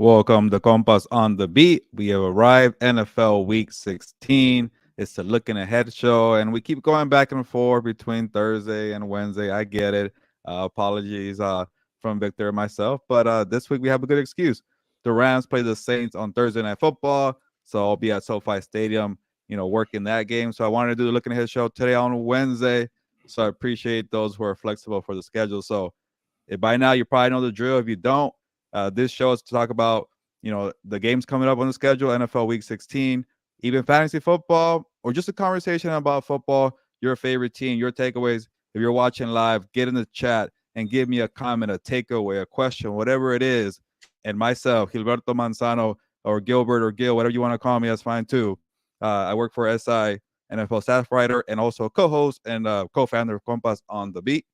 Welcome to Compas on the Beat. We have arrived NFL Week 16. It's the looking ahead show, and we keep going back and forth between Thursday and Wednesday. I get it. Apologies from Victor and myself, but this week we have a good excuse. The Rams play the Saints on Thursday Night Football, so I'll be at SoFi Stadium, working that game. So I wanted to do the looking ahead show today on Wednesday. So I appreciate those who are flexible for the schedule. So by now you probably know the drill. If you don't, this show is to talk about the games coming up on the schedule, NFL Week 16, even fantasy football, or just a conversation about football, your favorite team, your takeaways. If you're watching live, get in the chat and give me a comment, a takeaway, a question, whatever it is. And myself, Gilberto Manzano, or Gilbert or Gil, whatever you want to call me, that's fine too. I work for SI, NFL staff writer, and also co-host and co-founder of Compas on the Beat.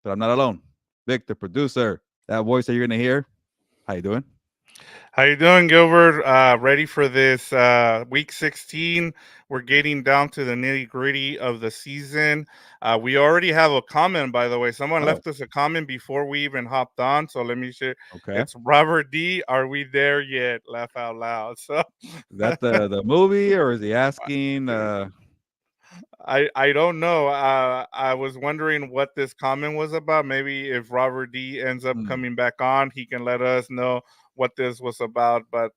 But I'm not alone. Victor, producer, that voice that you're gonna hear. How you doing? How you doing, Gilbert? Ready for this week 16? We're getting down to the nitty gritty of the season. We already have a comment, by the way. Someone Oh, left us a comment before we even hopped on, so let me share. okay. It's Robert D. Are we there yet? Laugh out loud. So Is that the movie, or is he asking? I don't know. I was wondering what this comment was about. Maybe if Robert D ends up Hmm, coming back on, he can let us know what this was about. But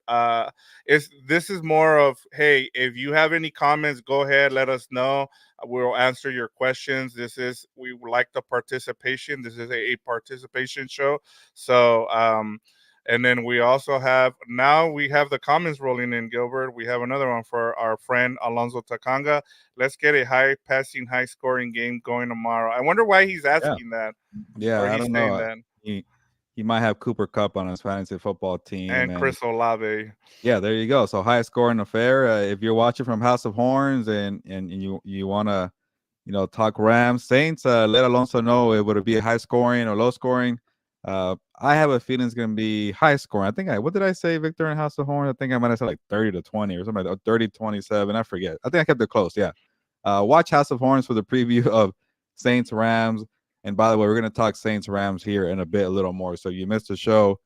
it's this is more of, hey, if you have any comments, go ahead, let us know. We'll answer your questions. We like the participation. This is a participation show. So and then we have the comments rolling in, Gilbert. We have another one for our friend Alonso Takanga. Let's get a high passing, high scoring game going tomorrow. I wonder why he's yeah, asking that, or yeah. I he's don't saying know. that. He might have Cooper Cup on his fantasy football team, And and Chris Olave. yeah, there you go. So high scoring affair. If you're watching from House of Horns and you wanna talk Rams Saints, let Alonso know it would be a high scoring or low scoring. I have a feeling it's gonna be high scoring. I think what did I say, Victor in House of Horns? I think I might have said like 30-20 or something, like 30-27. I forget. I think I kept it close. Yeah. Watch House of Horns for the preview of Saints Rams. And by the way, we're gonna talk Saints Rams here in a bit, a little more. So you missed the show.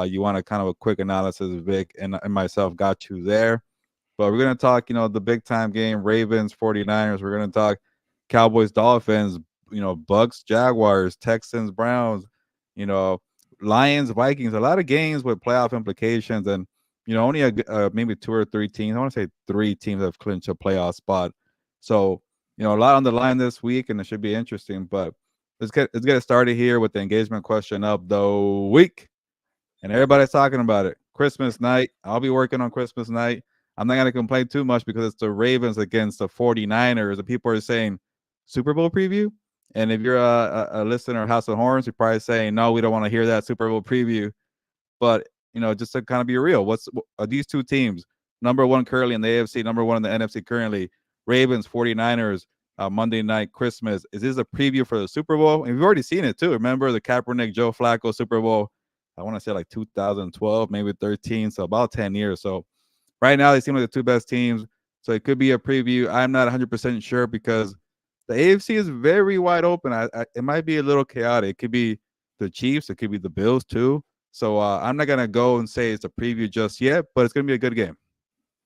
You want a kind of a quick analysis. Vic and myself got you there. But we're gonna talk, the big time game, Ravens, 49ers. We're gonna talk Cowboys, Dolphins, Bucks, Jaguars, Texans, Browns, you know, Lions, Vikings, a lot of games with playoff implications. And, only maybe two or three teams. I want to say three teams have clinched a playoff spot. So, a lot on the line this week, and it should be interesting. But let's get it started here with the engagement question of the week. And everybody's talking about it. Christmas night. I'll be working on Christmas night. I'm not going to complain too much because it's the Ravens against the 49ers. And people are saying Super Bowl preview. And if you're a listener of House of Horns, you're probably saying, no, we don't want to hear that Super Bowl preview. But, just to kind of be real, are these two teams, number one currently in the AFC, number one in the NFC currently, Ravens, 49ers, Monday night, Christmas. Is this a preview for the Super Bowl? And we've already seen it too. Remember the Kaepernick, Joe Flacco Super Bowl? I want to say like 2012, maybe 13, so about 10 years. So right now they seem like the two best teams. So it could be a preview. I'm not 100% sure because the AFC is very wide open. It might be a little chaotic. It could be the Chiefs. It could be the Bills too. So I'm not gonna go and say it's a preview just yet, but it's gonna be a good game.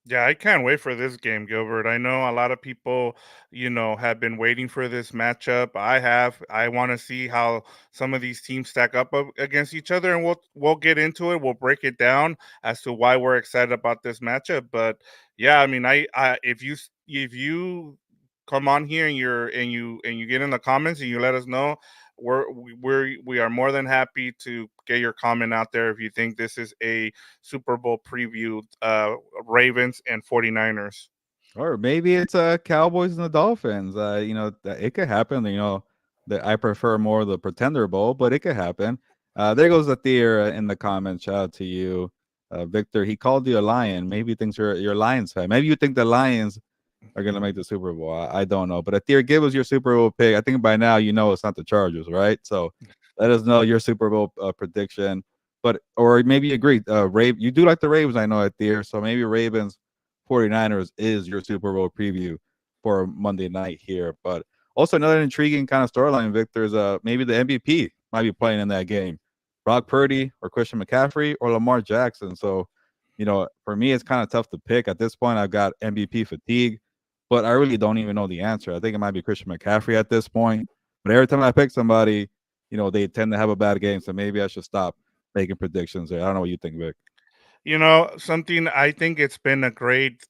Yeah, I can't wait for this game, Gilbert. I know a lot of people, have been waiting for this matchup. I have. I want to see how some of these teams stack up against each other, and we'll get into it. We'll break it down as to why we're excited about this matchup. But yeah, I mean, I if you come on here and you get in the comments and you let us know, we are more than happy to get your comment out there if you think this is a Super Bowl preview, Ravens and 49ers. Or maybe it's Cowboys and the Dolphins. It could happen. That I prefer more the Pretender Bowl, but it could happen. There goes the theater in the comments. Shout out to you, Victor. He called you a lion. Maybe he thinks you're a Lions fan. Maybe you think the Lions are gonna make the Super Bowl. I don't know. But Athir, give us your Super Bowl pick. I think by now you know it's not the Chargers, right? So let us know your Super Bowl prediction. But or maybe you agree. You do like the Ravens, I know, Athir. So maybe Ravens 49ers is your Super Bowl preview for Monday night here. But also another intriguing kind of storyline, Victor, is maybe the MVP might be playing in that game. Brock Purdy or Christian McCaffrey or Lamar Jackson. So, for me, it's kind of tough to pick. At this point, I've got MVP fatigue, but I really don't even know the answer. I think it might be Christian McCaffrey at this point. But every time I pick somebody, they tend to have a bad game. So maybe I should stop making predictions there. I don't know what you think, Vic. Something I think it's been a great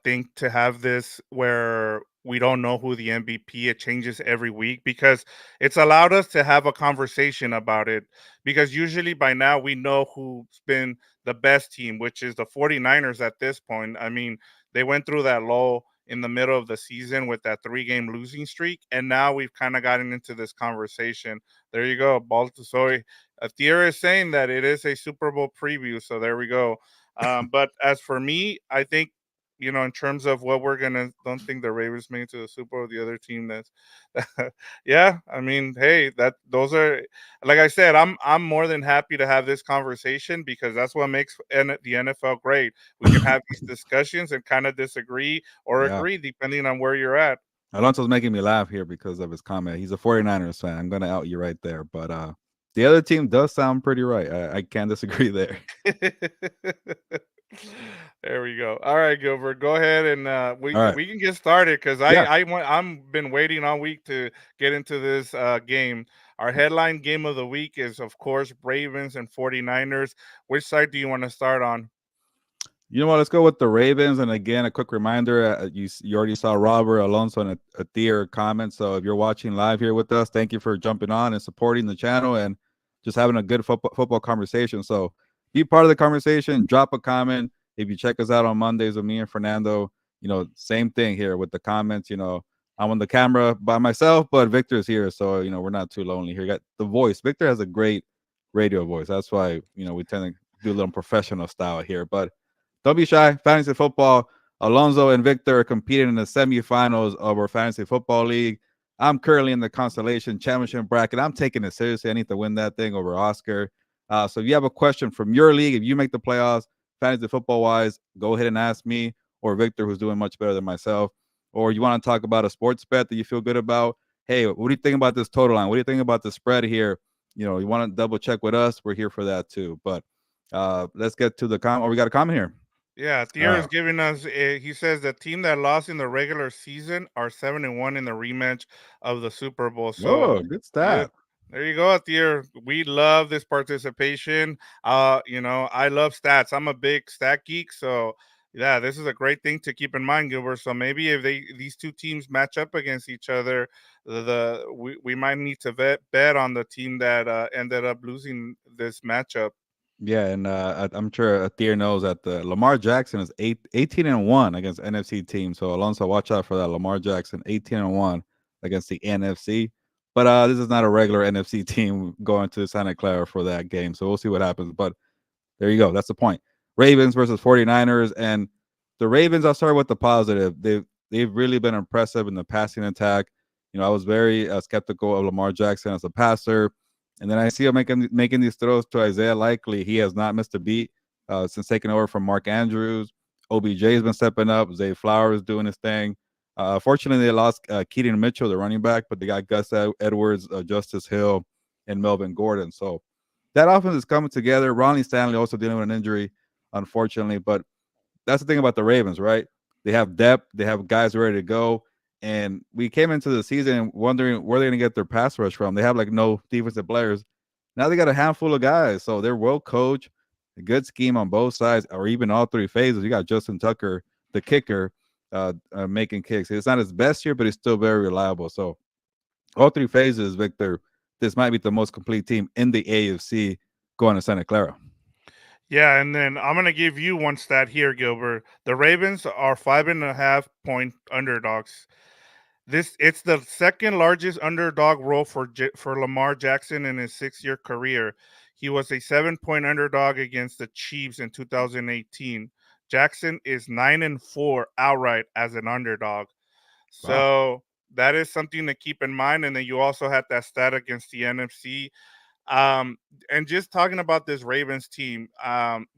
thing to have this where we don't know who the MVP. It changes every week because it's allowed us to have a conversation about it. Because usually by now we know who's been the best team, which is the 49ers at this point. I mean, they went through that lull in the middle of the season with that 3-game losing streak. And now we've kind of gotten into this conversation. There you go. So Thierry is saying that it is a Super Bowl preview. So there we go. But as for me, I think, in terms of what don't think the Ravens made it to the Super Bowl. The other team that's, yeah. I mean, hey, those are, like I said, I'm more than happy to have this conversation because that's what makes the NFL great. We can have these discussions and kind of disagree or Yeah. agree depending on where you're at. Alonso's making me laugh here because of his comment. He's a 49ers fan. I'm going to out you right there. But the other team does sound pretty right. I can't disagree there. There we go. All right, Gilbert, go ahead and we All right. we can get started because Yeah. I'm been waiting all week to get into this game. Our headline game of the week is, of course, Ravens and 49ers. Which side do you want to start on? You know what? Let's go with the Ravens. And again, a quick reminder: you already saw Robert, Alonso, and a Thier comment. So if you're watching live here with us, thank you for jumping on and supporting the channel and just having a good football conversation. So be part of the conversation. Drop a comment. If you check us out on Mondays with me and Fernando, same thing here with the comments. I'm on the camera by myself, but Victor's here, so we're not too lonely here. Got the voice. Victor has a great radio voice. That's why we tend to do a little professional style here, but. Don't be shy. Fantasy football. Alonso and Victor are competing in the semifinals of our fantasy football league. I'm currently in the constellation championship bracket. I'm taking it seriously. I need to win that thing over Oscar. So if you have a question from your league, if you make the playoffs, fantasy football wise, go ahead and ask me or Victor, who's doing much better than myself. Or you want to talk about a sports bet that you feel good about? Hey, what do you think about this total line? What do you think about the spread here? You want to double check with us? We're here for that too. But let's get to the comment. Oh, we got a comment here. Yeah, Thier is giving us. He says the team that lost in the regular season are 7-1 in the rematch of the Super Bowl. So, Oh, good yeah, stat. there you go, Thier. We love this participation. I love stats. I'm a big stat geek. So, yeah, this is a great thing to keep in mind, Gilbert. So maybe if these two teams match up against each other, we might need to bet on the team that ended up losing this matchup. Yeah, and I'm sure Athir knows that the Lamar Jackson is 18-1 against NFC teams. So Alonso, watch out for that. Lamar Jackson 18-1 against the NFC. But this is not a regular NFC team going to Santa Clara for that game. So we'll see what happens. But there you go. That's the point. Ravens versus 49ers. And the Ravens, I'll start with the positive. They've really been impressive in the passing attack. I was very skeptical of Lamar Jackson as a passer. And then I see him making these throws to Isaiah Likely. He has not missed a beat since taking over from Mark Andrews. OBJ has been stepping up. Zay Flowers doing his thing. Fortunately, they lost Keaton Mitchell, the running back, but they got Gus Edwards, Justice Hill, and Melvin Gordon. So that offense is coming together. Ronnie Stanley also dealing with an injury, unfortunately. But that's the thing about the Ravens, right? They have depth. They have guys ready to go. And we came into the season wondering where they're going to get their pass rush from. They have like no defensive players. Now they got a handful of guys. So they're well coached, a good scheme on both sides, or even all three phases. You got Justin Tucker, the kicker, making kicks. It's not his best year, but he's still very reliable. So all three phases, Victor, this might be the most complete team in the AFC going to Santa Clara. Yeah, and then I'm gonna give you one stat here, Gilbert. The Ravens are 5.5 point underdogs. It's the second largest underdog role for Lamar Jackson in his 6-year career. He was a 7 point underdog against the Chiefs in 2018. Jackson is 9-4 outright as an underdog. Wow. So that is something to keep in mind. And then you also had that stat against the NFC. Um, and just talking about this Ravens team,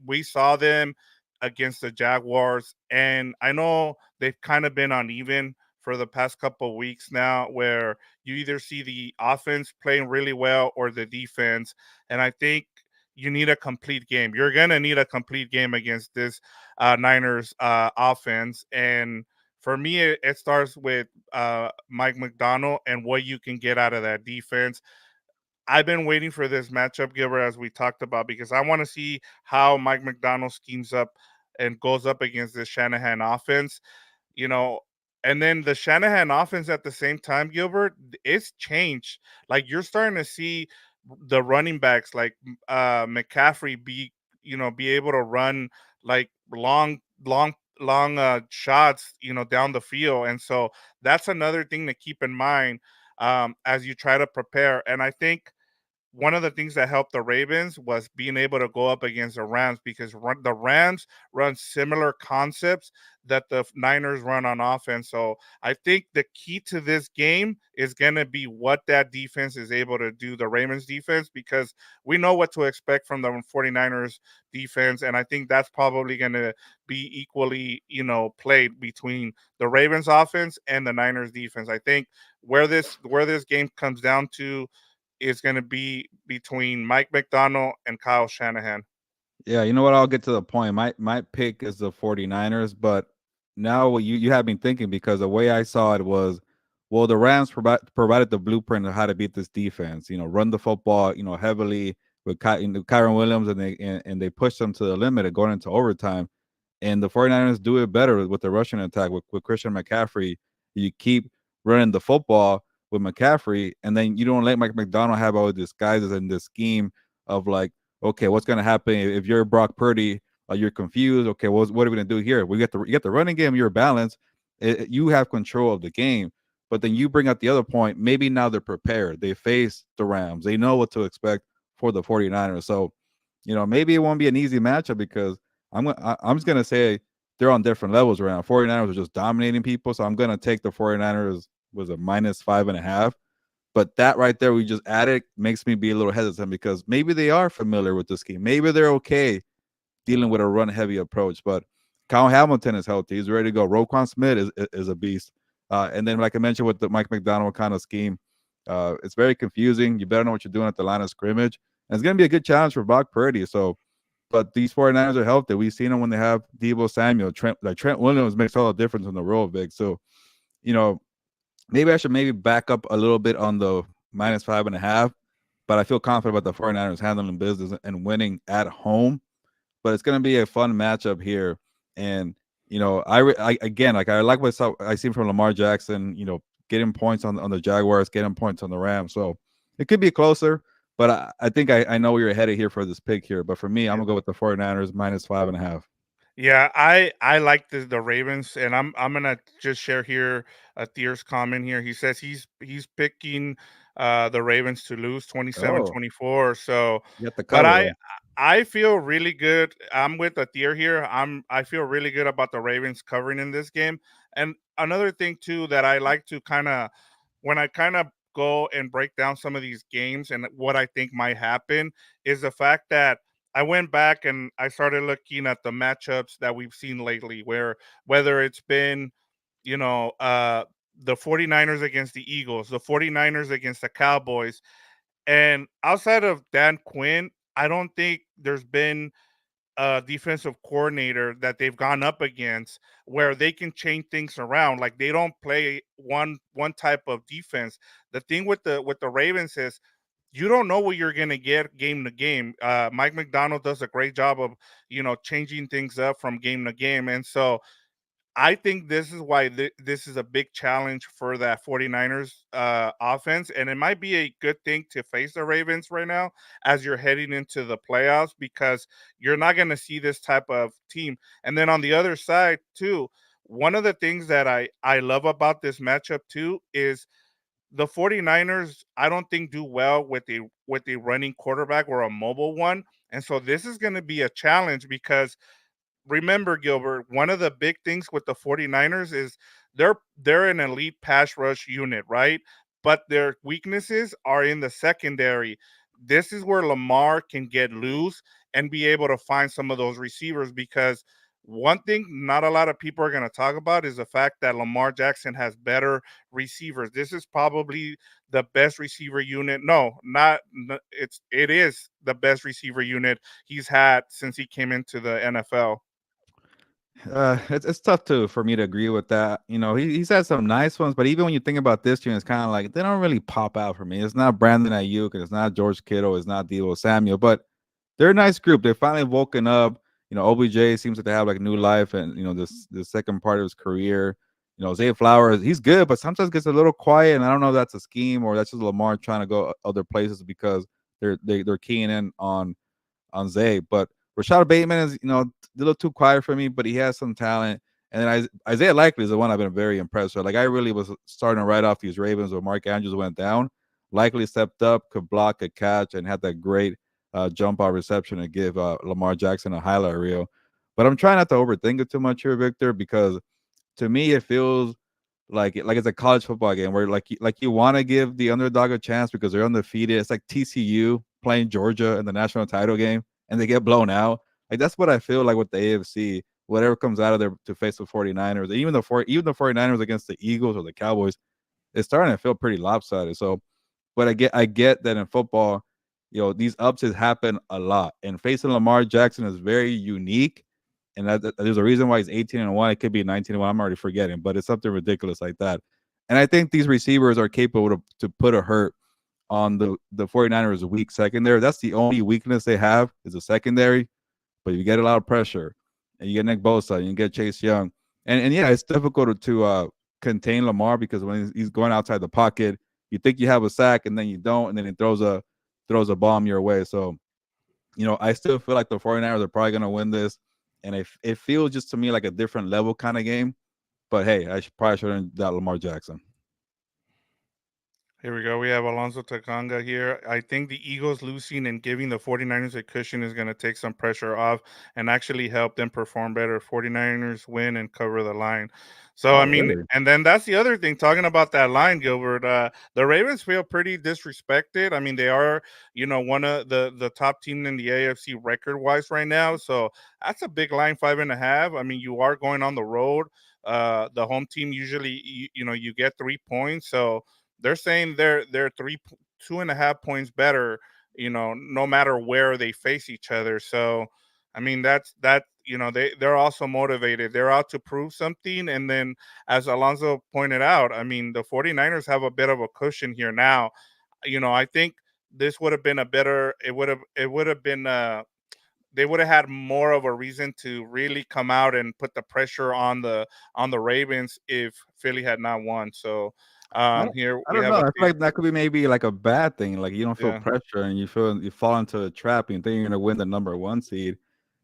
we saw them against the Jaguars, and I know they've kind of been uneven for the past couple of weeks now, where you either see the offense playing really well or the defense. And I think you need a complete game. You're gonna need a complete game against this Niners offense, and for me, it starts with Mike McDonald and what you can get out of that defense. I've been waiting for this matchup, Gilbert, as we talked about, because I want to see how Mike McDonald schemes up and goes up against this Shanahan offense, you know. And then the Shanahan offense at the same time, Gilbert, it's changed. Like you're starting to see the running backs like McCaffrey be able to run like long shots, down the field. And so that's another thing to keep in mind as you try to prepare. And I think one of the things that helped the Ravens was being able to go up against the Rams because the Rams run similar concepts that the Niners run on offense. So I think the key to this game is going to be what that defense is able to do, the Ravens defense, because we know what to expect from the 49ers defense. And I think that's probably going to be equally, played between the Ravens offense and the Niners defense. I think where this game comes down to is going to be between Mike McDonald and Kyle Shanahan. Yeah, you know what? I'll get to the point. My pick is the 49ers, but now what you have me thinking because the way I saw it was, well, the Rams provided the blueprint of how to beat this defense. Run the football, heavily with Kyron Williams, and they push them to the limit of going into overtime. And the 49ers do it better with the rushing attack with Christian McCaffrey. You keep running the football with McCaffrey, and then you don't let Mike McDonald have all the disguises and this scheme of like, okay, what's going to happen if you're Brock Purdy? You're confused. Okay, what are we going to do here? You get the running game. You're balanced. You have control of the game. But then you bring up the other point. Maybe now they're prepared. They face the Rams. They know what to expect for the 49ers. So, maybe it won't be an easy matchup because I'm just gonna say they're on different levels around. 49ers are just dominating people. So I'm gonna take the 49ers was a -5.5. But that right there, we just added, makes me be a little hesitant because maybe they are familiar with the scheme. Maybe they're okay dealing with a run heavy approach. But Kyle Hamilton is healthy. He's ready to go. Roquan Smith is a beast. And then, like I mentioned, with the Mike McDonald kind of scheme, it's very confusing. You better know what you're doing at the line of scrimmage. And it's going to be a good challenge for Brock Purdy. So, but these 49ers are healthy. We've seen them when they have Deebo Samuel. Trent Williams makes all the difference in the role, Vic. So, maybe I should back up a little bit on the -5.5, but I feel confident about the 49ers handling business and winning at home. But it's going to be a fun matchup here. And, again, like I like what I see from Lamar Jackson, getting points on the Jaguars, getting points on the Rams. So it could be closer, but I think I know where you're headed here for this pick here. But for me, I'm going to go with the 49ers -5.5. Yeah, I like the Ravens, and I'm gonna just share here a Thier's comment here. He says he's picking the Ravens to lose Oh, 27-24. So, you got the but cover, I feel really good. I'm with a Thier here. I feel really good about the Ravens covering in this game. And another thing too that I like to kind of when I kind of go and break down some of these games and what I think might happen is the fact that I went back and I started looking at the matchups that we've seen lately, where whether it's been, you know, the 49ers against the Eagles, the 49ers against the Cowboys. And outside of Dan Quinn, I don't think there's been a defensive coordinator that they've gone up against where they can change things around. Like they don't play one type of defense. The thing with the Ravens is you don't know what you're going to get game to game. Mike McDonald does a great job of, changing things up from game to game. And so I think this is why this is a big challenge for that 49ers offense. And it might be a good thing to face the Ravens right now as you're heading into the playoffs because you're not going to see this type of team. And then on the other side, too, one of the things that I love about this matchup, too, is the 49ers, I don't think do well with a running quarterback or a mobile one. And so this is going to be a challenge because remember, Gilbert, one of the big things with the 49ers is they're an elite pass rush unit, right? But their weaknesses are in the secondary. This is where Lamar can get loose and be able to find some of those receivers because One thing not a lot of people are going to talk about is the fact that Lamar Jackson has better receivers. This is probably the best receiver unit. No, not it is the best receiver unit he's had since he came into the NFL. It's tough to for me to agree with that. You know, he's had some nice ones, but even when you think about this team, it's kind of like they don't really pop out for me. It's not Brandon Ayuk, and it's not George Kittle, it's not Deebo Samuel, but they're a nice group. They're finally woken up. You know, OBJ seems like they have like new life, and you know, this second part of his career. You know, Zay Flowers, he's good, but sometimes gets a little quiet, and I don't know if that's a scheme or that's just Lamar trying to go other places because they're keying in on Zay. But Rashad Bateman is, you know, a little too quiet for me, but he has some talent. And then Isaiah Likely is the one I've been very impressed with. Like I really was starting to write off these Ravens when Mark Andrews went down. Likely stepped up, could block a catch, and had that great jump out reception to give Lamar Jackson a highlight reel. But I'm trying not to overthink it too much here, Victor, because to me it feels like it's a college football game where like you want to give the underdog a chance because they're undefeated. It's like TCU playing Georgia in the national title game and they get blown out. Like that's what I feel like with the AFC. Whatever comes out of there to face the 49ers, even the 49ers against the Eagles or the Cowboys, it's starting to feel pretty lopsided. So, but I get that in football, you know, these upsets happen a lot. And facing Lamar Jackson is very unique. And there's a reason why he's 18-1. It could be 19-1. I'm already forgetting, but it's something ridiculous like that. And I think these receivers are capable to put a hurt on the 49ers weak secondary. That's the only weakness they have is the secondary. But you get a lot of pressure, and you get Nick Bosa, and you get Chase Young, and yeah, it's difficult to contain Lamar because when he's going outside the pocket, you think you have a sack, and then you don't, and then he throws a bomb your way. So you know, I still feel like the 49ers are probably going to win this. And it feels just to me like a different level kind of game. But hey, probably shouldn't doubt Lamar Jackson. Here we go. We have Alonso Takanga here. I think the Eagles losing and giving the 49ers a cushion is going to take some pressure off and actually help them perform better. 49ers win and cover the line. So, I Oh, mean, really? and then that's the other thing, talking about that line, Gilbert. The Ravens feel pretty disrespected. I mean, they are, one of the top team in the AFC record wise right now. So that's a big line, 5.5. I mean, you are going on the road. The home team usually, you get 3 points. So, they're saying they're 2.5 points better, no matter where they face each other. So, I mean, they're also motivated. They're out to prove something. And then, as Alonso pointed out, I mean, the 49ers have a bit of a cushion here now. I think this would have been a better. It would have been. They would have had more of a reason to really come out and put the pressure on the Ravens if Philly had not won. So I don't, here I we don't have know. a I feel team. like that could be maybe like a bad thing. Like you don't feel Yeah. pressure and you fall into a trap and you think you're gonna win the number one seed.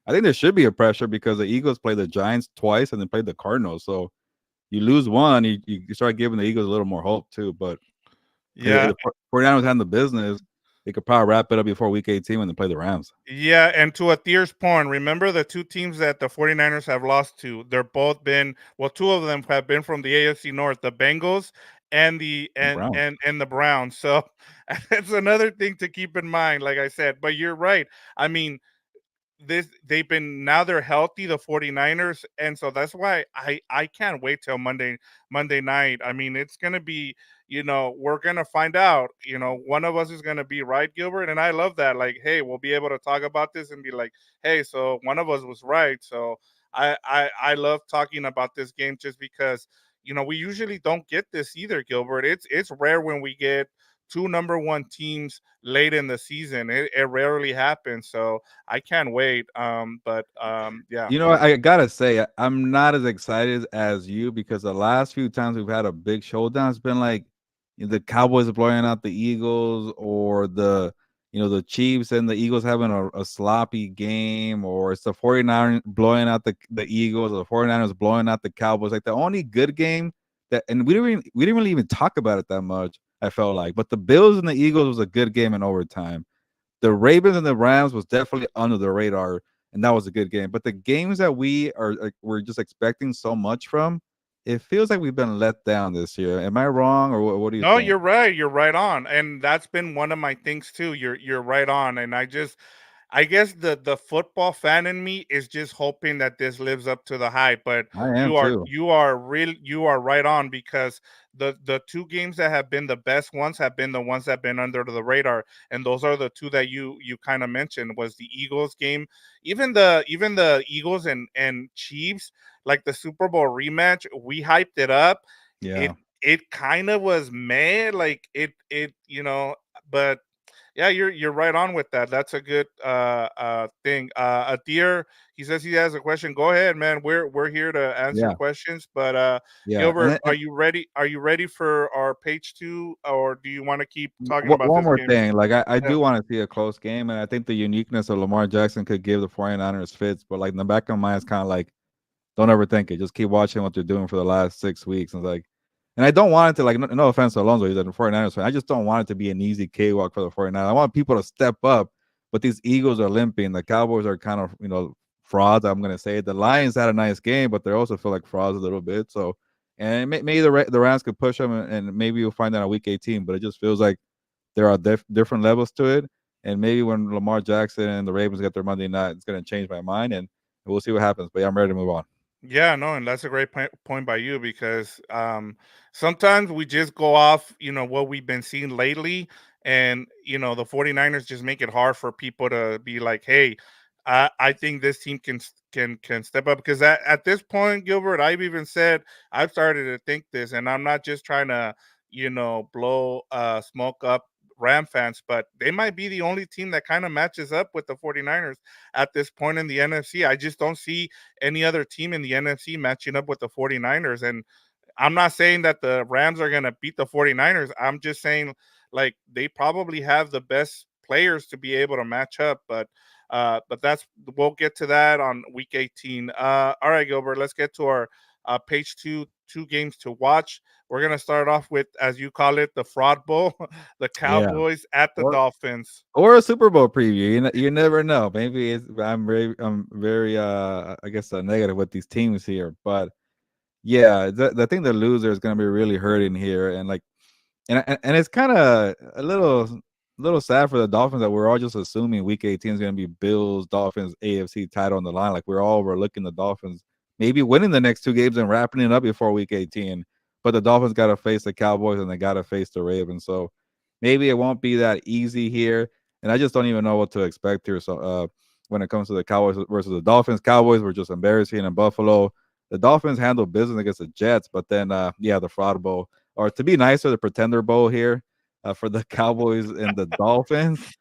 I think there should be a pressure because the Eagles played the Giants twice and then played the Cardinals. So you lose one, you start giving the Eagles a little more hope too. But if Yeah. the 49ers had the business, they could probably wrap it up before week 18 when they play the Rams. Yeah, and to Athir's point, remember the two teams that the 49ers have lost to? They're both been, well, two of them have been from the AFC North, the Bengals and the The and Browns. and the Browns. So that's another thing to keep in mind, like I said. But you're right. I mean, they've been, now they're healthy, the 49ers, and so that's why I can't wait till Monday night. I mean, it's going to be, we're going to find out, one of us is going to be right, Gilbert, and I love that. Like, hey, we'll be able to talk about this and be like, hey, so one of us was right. So I love talking about this game just because, we usually don't get this either, Gilbert. It's rare when we get two number one teams late in the season. It rarely happens. So I can't wait. Yeah. You know, I gotta say, I'm not as excited as you because the last few times we've had a big showdown, it's been like the Cowboys blowing out the Eagles, or the Chiefs and the Eagles having a sloppy game, or it's the 49ers blowing out the Eagles, or the 49ers blowing out the Cowboys. Like the only good game and we didn't really even talk about it that much, I felt like. But the Bills and the Eagles was a good game in overtime. The Ravens and the Rams was definitely under the radar, and that was a good game. But the games that we're just expecting so much from, it feels like we've been let down this year. Am I wrong, or what do you No, think? you're right. You're right on. And that's been one of my things too. You're right on. And I guess the football fan in me is just hoping that this lives up to the hype. But I am too. you are right on, because the two games that have been the best ones have been the ones that have been under the radar, and those are the two that you kind of mentioned, was the Eagles game, even the Eagles and Chiefs, like the Super Bowl rematch. We hyped it up. It Yeah. it kind of was mad, like it but yeah, you're right on with that. That's a good thing. A deer, he says he has a question. Go ahead, man. We're here to answer Yeah. questions. But Yeah. Gilbert, are you ready? Are you ready for our page two, or do you want to keep talking about One this more game? thing, like I Yeah. do want to see a close game, and I think the uniqueness of Lamar Jackson could give the 49ers fits, but like in the back of my mind, it's kind of like, don't overthink it. Just keep watching what they're doing for the last 6 weeks. And it's like, and I don't want it to, like, no offense to Alonso, he's a 49ers fan. I just don't want it to be an easy cakewalk for the 49ers. I want people to step up, but these Eagles are limping. The Cowboys are kind of, frauds, I'm going to say. The Lions had a nice game, but they also feel like frauds a little bit. So, and maybe the Rams could push them, and maybe you'll find that on week 18, but it just feels like there are different levels to it. And maybe when Lamar Jackson and the Ravens get their Monday night, it's going to change my mind, and we'll see what happens. But yeah, I'm ready to move on. Yeah, no, and that's a great point by you, because sometimes we just go off, what we've been seeing lately, and the 49ers just make it hard for people to be like, "Hey, I think this team can step up," because at this point, Gilbert, I've even said I've started to think this, and I'm not just trying to, blow smoke up Ram fans, but they might be the only team that kind of matches up with the 49ers at this point in the NFC. I just don't see any other team in the NFC matching up with the 49ers. And I'm not saying that the Rams are going to beat the 49ers. I'm just saying, like, they probably have the best players to be able to match up, but that's we'll get to that on week 18. All right, Gilbert, let's get to our page two games to watch. We're going to start off with, as you call it, the fraud bowl, the Yeah. Cowboys at the Or Dolphins. or a Super Bowl preview. You never know. Maybe I'm very I guess negative with these teams here, but yeah, I think the loser is going to be really hurting here, and like and it's kind of a little sad for the Dolphins that we're all just assuming Week 18 is going to be Bills Dolphins AFC title on the line. Like we're all overlooking the Dolphins maybe winning the next two games and wrapping it up before Week 18. But the Dolphins got to face the Cowboys and they got to face the Ravens. So maybe it won't be that easy here. And I just don't even know what to expect here. So when it comes to the Cowboys versus the Dolphins, Cowboys were just embarrassing in Buffalo. The Dolphins handled business against the Jets, but then yeah, the fraud bowl, or to be nicer, the Pretender Bowl here for the Cowboys and the Dolphins.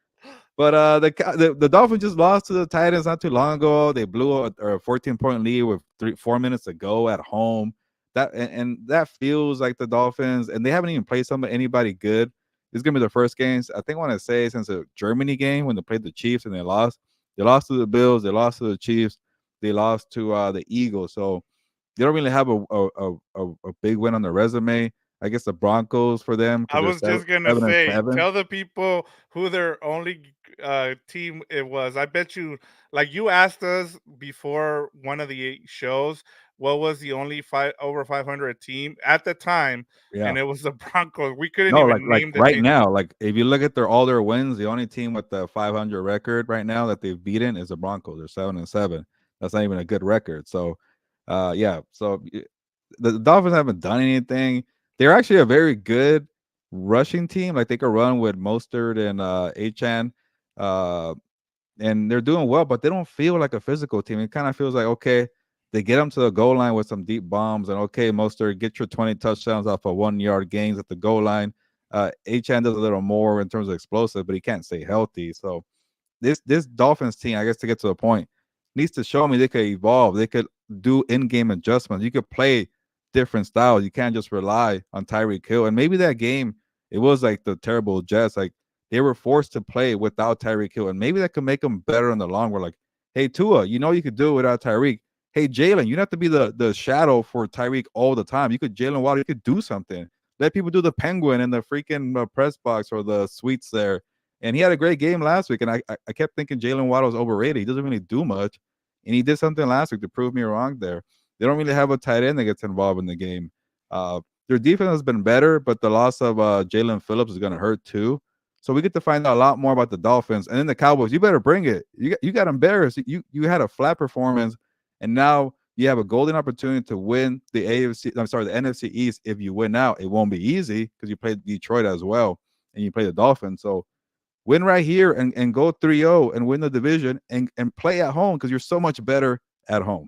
But the Dolphins just lost to the Titans not too long ago. They blew a 14-point lead with 4 minutes to go at home. And that feels like the Dolphins, and they haven't even played anybody good. This is gonna be the first games I think I want to say since the Germany game when they played the Chiefs and they lost. They lost to the Bills. They lost to the Chiefs. They lost to the Eagles. So they don't really have a big win on their resume. I guess the Broncos for them I because they're was seven, just gonna seven and say, seven. tell the people who their only team it was. I bet you, like you asked us before one of the shows, what was the only five over 500 team at the time, Yeah. and it was the Broncos. We couldn't No, like even like name the right team. now, like if you look at all their wins, the only team with the 500 record right now that they've beaten is the Broncos. They're 7-7. That's not even a good record. So, yeah. So the Dolphins haven't done anything. They're actually a very good rushing team. Like they could run with Mostert and Achan. Uh, and they're doing well, but they don't feel like a physical team. It kind of feels like, okay, they get them to the goal line with some deep bombs, and okay, Mostert, get your 20 touchdowns off of 1 yard gains at the goal line. Achan does a little more in terms of explosive, but he can't stay healthy. So this Dolphins team, I guess, to get to the point, needs to show me they could evolve. They could do in-game adjustments. You could play different styles. You can't just rely on Tyreek Hill. And maybe that game, it was like the terrible Jets. Like they were forced to play without Tyreek Hill, and maybe that could make them better in the long run. Like, hey Tua, you could do it without Tyreek. Hey Jalen, you don't have to be the shadow for Tyreek all the time. You could Jalen Waddle, you could do something. Let people do the penguin in the freaking press box or the suites there, and he had a great game last week. And I kept thinking Jalen Waddle was overrated. He doesn't really do much. And he did something last week to prove me wrong there. They don't really have a tight end that gets involved in the game. Their defense has been better, but the loss of Jalen Phillips is going to hurt too. So we get to find out a lot more about the Dolphins, and then the Cowboys. You better bring it. You got embarrassed. You had a flat performance, and now you have a golden opportunity to win the AFC. I'm sorry, the NFC East. If you win out, it won't be easy because you play Detroit as well, and you play the Dolphins. So win right here and go 3-0 and win the division and play at home because you're so much better at home.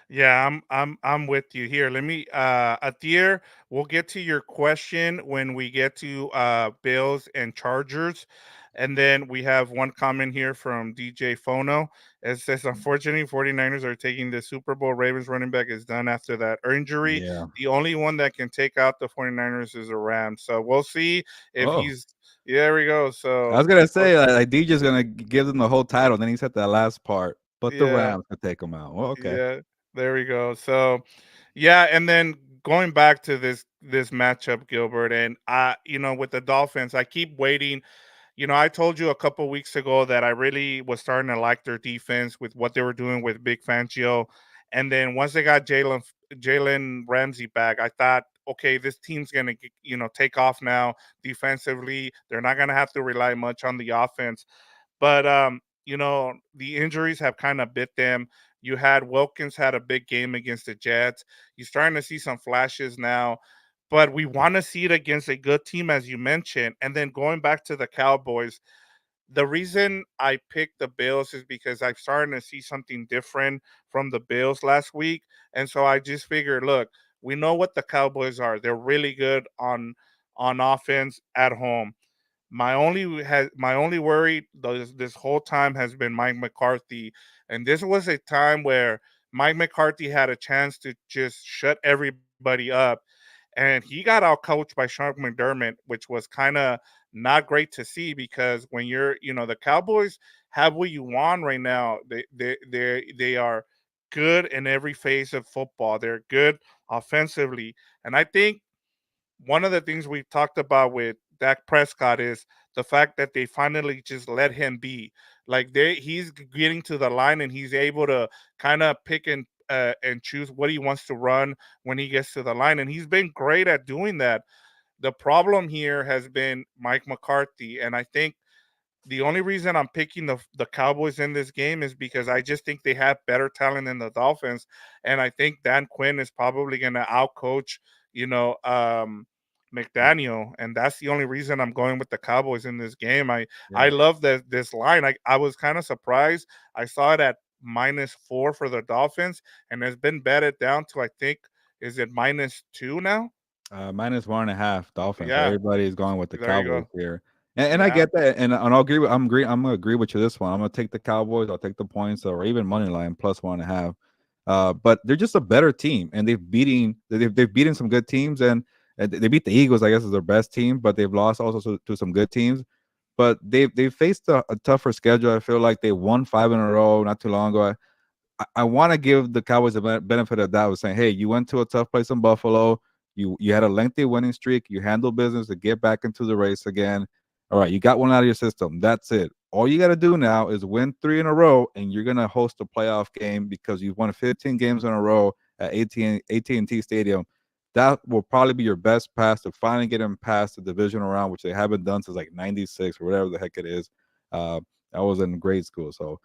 Yeah, I'm with you here. Let me Atir, we'll get to your question when we get to Bills and Chargers. And then we have one comment here from DJ Fono. It says, unfortunately, 49ers are taking the Super Bowl. Ravens running back is done after that injury. Yeah. The only one that can take out the 49ers is a Ram. So we'll see if Oh, he's yeah, there we go. I So was gonna say like DJ's gonna give them the whole title. Then he said that last part, but the yeah, Rams could take them out. Well, okay. yeah, there we go. So yeah, and then going back to this matchup, Gilbert, and with the Dolphins, I keep waiting. I told you a couple weeks ago that I really was starting to like their defense with what they were doing with Big Fangio, and then once they got Jalen Ramsey back, I thought, okay, this team's gonna take off now defensively. They're not gonna have to rely much on the offense. But the injuries have kind of bit them. You had Wilkins had a big game against the Jets. You're starting to see some flashes now, but we want to see it against a good team, as you mentioned. And then going back to the Cowboys, the reason I picked the Bills is because I'm starting to see something different from the Bills last week. And so I just figured, look, we know what the Cowboys are. They're really good on offense at home. My only worry this whole time has been Mike McCarthy, and this was a time where Mike McCarthy had a chance to just shut everybody up, and he got out coached by Sean McDermott, which was kind of not great to see because when the Cowboys have what you want right now. They are good in every phase of football. They're good offensively, and I think one of the things we've talked about with Dak Prescott is the fact that they finally just let him be. Like he's getting to the line and he's able to kind of pick and choose what he wants to run when he gets to the line, and he's been great at doing that. The problem here has been Mike McCarthy, and I think the only reason I'm picking the Cowboys in this game is because I just think they have better talent than the Dolphins, and I think Dan Quinn is probably going to outcoach, you know, um, McDaniel, and that's the only reason I'm going with the Cowboys in this game. I Yeah. love that this line. I was kind of surprised. I saw it at -4 for the Dolphins, and it's been betted down to I think is it -2 now? -1.5 Dolphins. So Yeah, everybody is going with the there you Cowboys go. here. And I Yeah. get that, and I'm gonna agree with you this one. I'm gonna take the Cowboys. I'll take the points or even money line +1.5. But they're just a better team, and they've beaten some good teams, and they beat the Eagles. I guess is their best team, but they've lost also to some good teams. But they've faced a tougher schedule. I feel like they won 5 in a row not too long ago. I want to give the Cowboys the benefit of that with saying, hey, you went to a tough place in Buffalo. You had a lengthy winning streak. You handled business to get back into the race again. All right, you got one out of your system. That's it. All you got to do now is win 3 in a row, and you're gonna host a playoff game because you've won 15 games in a row at AT&T Stadium. That will probably be your best pass to finally get them past the divisional round, which they haven't done since like '96 or whatever the heck it is. Uh, I was in grade school, so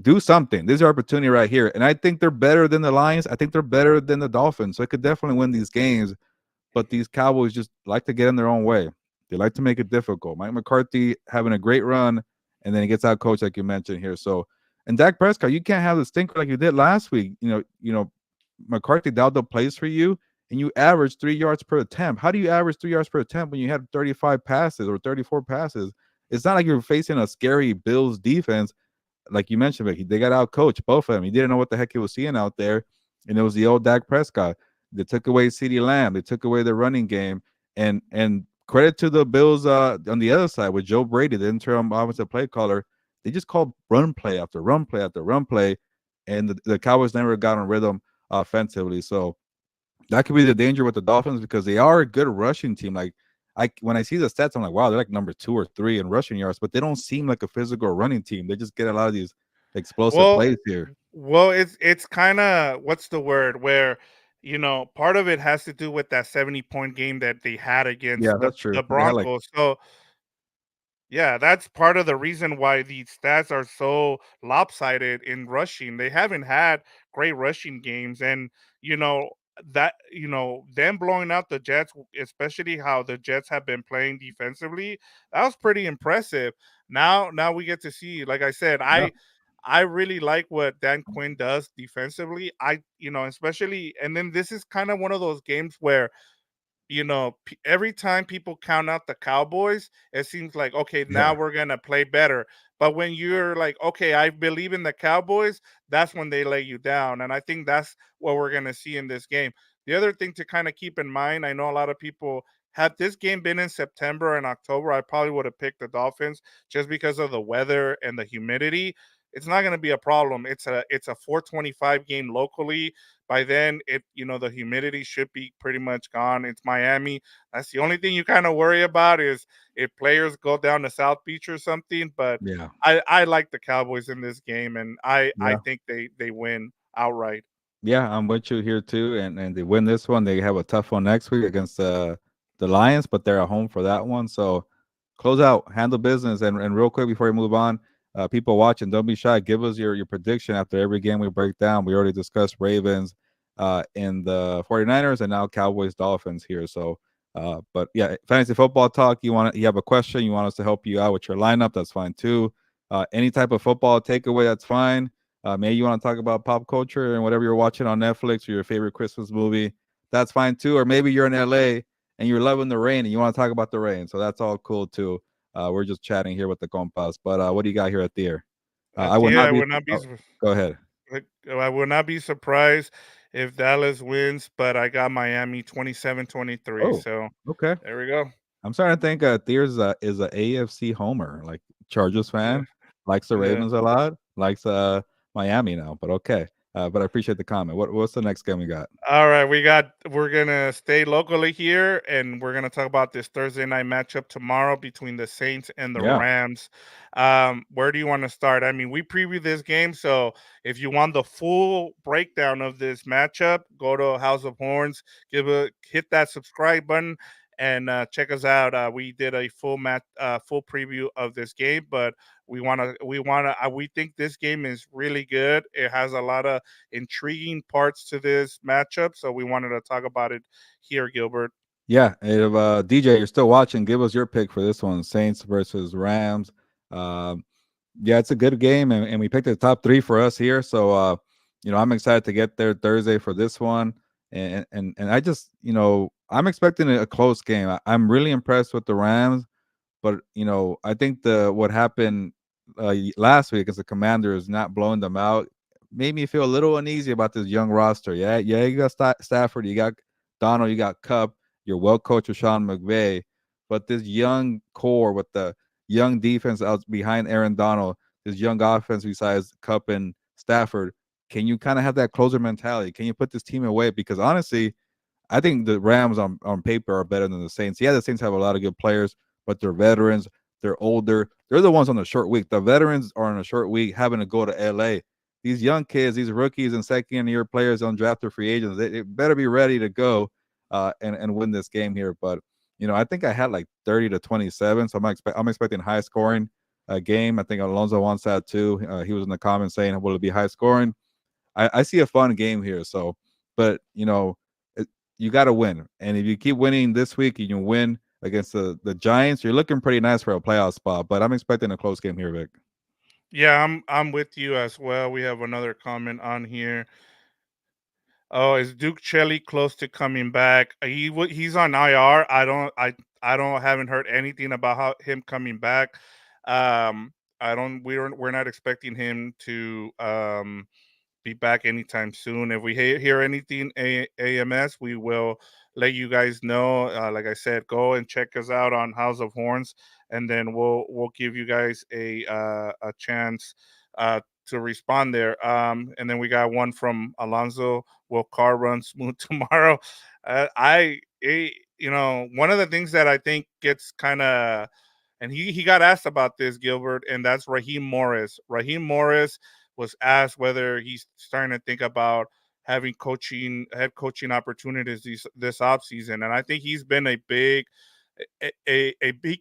do something. This is your opportunity right here. And I think they're better than the Lions. I think they're better than the Dolphins. So I could definitely win these games. But these Cowboys just like to get in their own way. They like to make it difficult. Mike McCarthy having a great run, and then he gets out coached, like you mentioned here. So, and Dak Prescott, you can't have the stinker like you did last week. McCarthy dialed up plays for you, and you average 3 yards per attempt. How do you average 3 yards per attempt when you had 35 passes or 34 passes? It's not like you're facing a scary Bills defense like you mentioned, but they got out coached, both of them. He didn't know what the heck he was seeing out there. And it was the old Dak Prescott. They took away CeeDee Lamb, they took away the running game. And credit to the Bills on the other side with Joe Brady, the interim offensive play caller. They just called run play after run play after run play. And the Cowboys never got on rhythm offensively. So that could be the danger with the Dolphins because they are a good rushing team. Like when I see the stats, I'm like, wow, they're like number 2 or 3 in rushing yards, but they don't seem like a physical running team. They just get a lot of these explosive Well, plays here. it's kind of what's the word where part of it has to do with that 70-point game that they had Yeah, against the that's true. the They had like Broncos. So Yeah, that's part of the reason why these stats are so lopsided in rushing. They haven't had great rushing games, and you know them blowing out the Jets, especially how the Jets have been playing defensively. That was pretty impressive. Now we get to see, like I said, Yeah, I really like what Dan Quinn does defensively. Especially, and then this is kind of one of those games where every time people count out the Cowboys, it seems like, okay, now yeah, we're going to play better. But when you're like, okay, I believe in the Cowboys, that's when they lay you down. And I think that's what we're going to see in this game. The other thing to kind of keep in mind, I know a lot of people, had this game been in September and October, I probably would have picked the Dolphins just because of the weather and the humidity. It's not going to be a problem. It's a 425 game locally. By then, the humidity should be pretty much gone. It's Miami. That's the only thing you kind of worry about, is if players go down to South Beach or something. But yeah, I like the Cowboys in this game, and I yeah. think they win outright. Yeah, I'm with you here too. And they win this one. They have a tough one next week against the Lions, but they're at home for that one. So close out, handle business, and real quick before we move on, people watching, don't be shy. Give us your prediction after every game we break down. We already discussed Ravens, in the 49ers, and now Cowboys Dolphins here. So but yeah, fantasy football talk. You have a question, you want us to help you out with your lineup, that's fine too. Any type of football takeaway, that's fine. Maybe you want to talk about pop culture and whatever you're watching on Netflix or your favorite Christmas movie. That's fine too. Or maybe you're in LA and you're loving the rain and you want to talk about the rain. So that's all cool too. We're just chatting here with the compas. But what do you got here at the air? I would Tia, not I be. would not be. Oh, go ahead. I would not be surprised if Dallas wins, but I got Miami 27-23. Oh, So okay. there we go. I'm starting to think Thier's is a AFC homer, like Chargers Yeah, fan, likes the yeah. Ravens a lot, likes Miami now. But okay. But I appreciate the comment. What's the next game we got? All right, we're gonna stay locally here, and we're gonna talk about this Thursday night matchup tomorrow between the Saints and the Yeah. Rams. Where do you want to start? I mean, we previewed this game, so if you want the full breakdown of this matchup, go to House of Horns, hit that subscribe button, and check us out. We did a full preview of this game, but we think this game is really good. It has a lot of intriguing parts to this matchup, so we wanted to talk about it here, Gilbert. Yeah, if DJ, you're still watching, give us your pick for this one: Saints versus Rams. Um, yeah, it's a good game, and we picked the top three for us here. So, I'm excited to get there Thursday for this one, and I just, I'm expecting a close game. I'm really impressed with the Rams. But I think the what happened last week as the Commanders not blowing them out made me feel a little uneasy about this young roster. Yeah, yeah, you got Stafford, you got Donald, you got Cup, you're well coached with Sean McVay, but this young core with the young defense out behind Aaron Donald, this young offense besides Cup and Stafford, can you kind of have that closer mentality? Can you put this team away? Because honestly, I think the Rams on paper are better than the Saints. Yeah, the Saints have a lot of good players, but they're veterans. They're older. They're the ones on the short week. The veterans are on a short week having to go to LA. These young kids, these rookies and second year players, undrafted free agents, they better be ready to go and win this game here. But I think I had like 30-27, so I'm expecting high scoring game. I think Alonso wants that too. He was in the comments saying, "Will it be high scoring?" I see a fun game here. So, but you got to win, and if you keep winning this week, you can win against the Giants. You're looking pretty nice for a playoff spot. But I'm expecting a close game here, Vic. Yeah, I'm with you as well. We have another comment on here. Oh, is Duke Shelley close to coming back? He's on IR. I don't haven't heard anything about him coming back. I don't we're not expecting him to be back anytime soon. If we hear anything AMS, we will let you guys know. Like I said, go and check us out on House of Horns, and then we'll give you guys a chance to respond there. And then we got one from Alonso. Will car run smooth tomorrow? One of the things that I think gets kind of, and he got asked about this, Gilbert, and that's Raheem Morris. Raheem Morris was asked whether he's starting to think about having head coaching opportunities this offseason. And I think he's been a big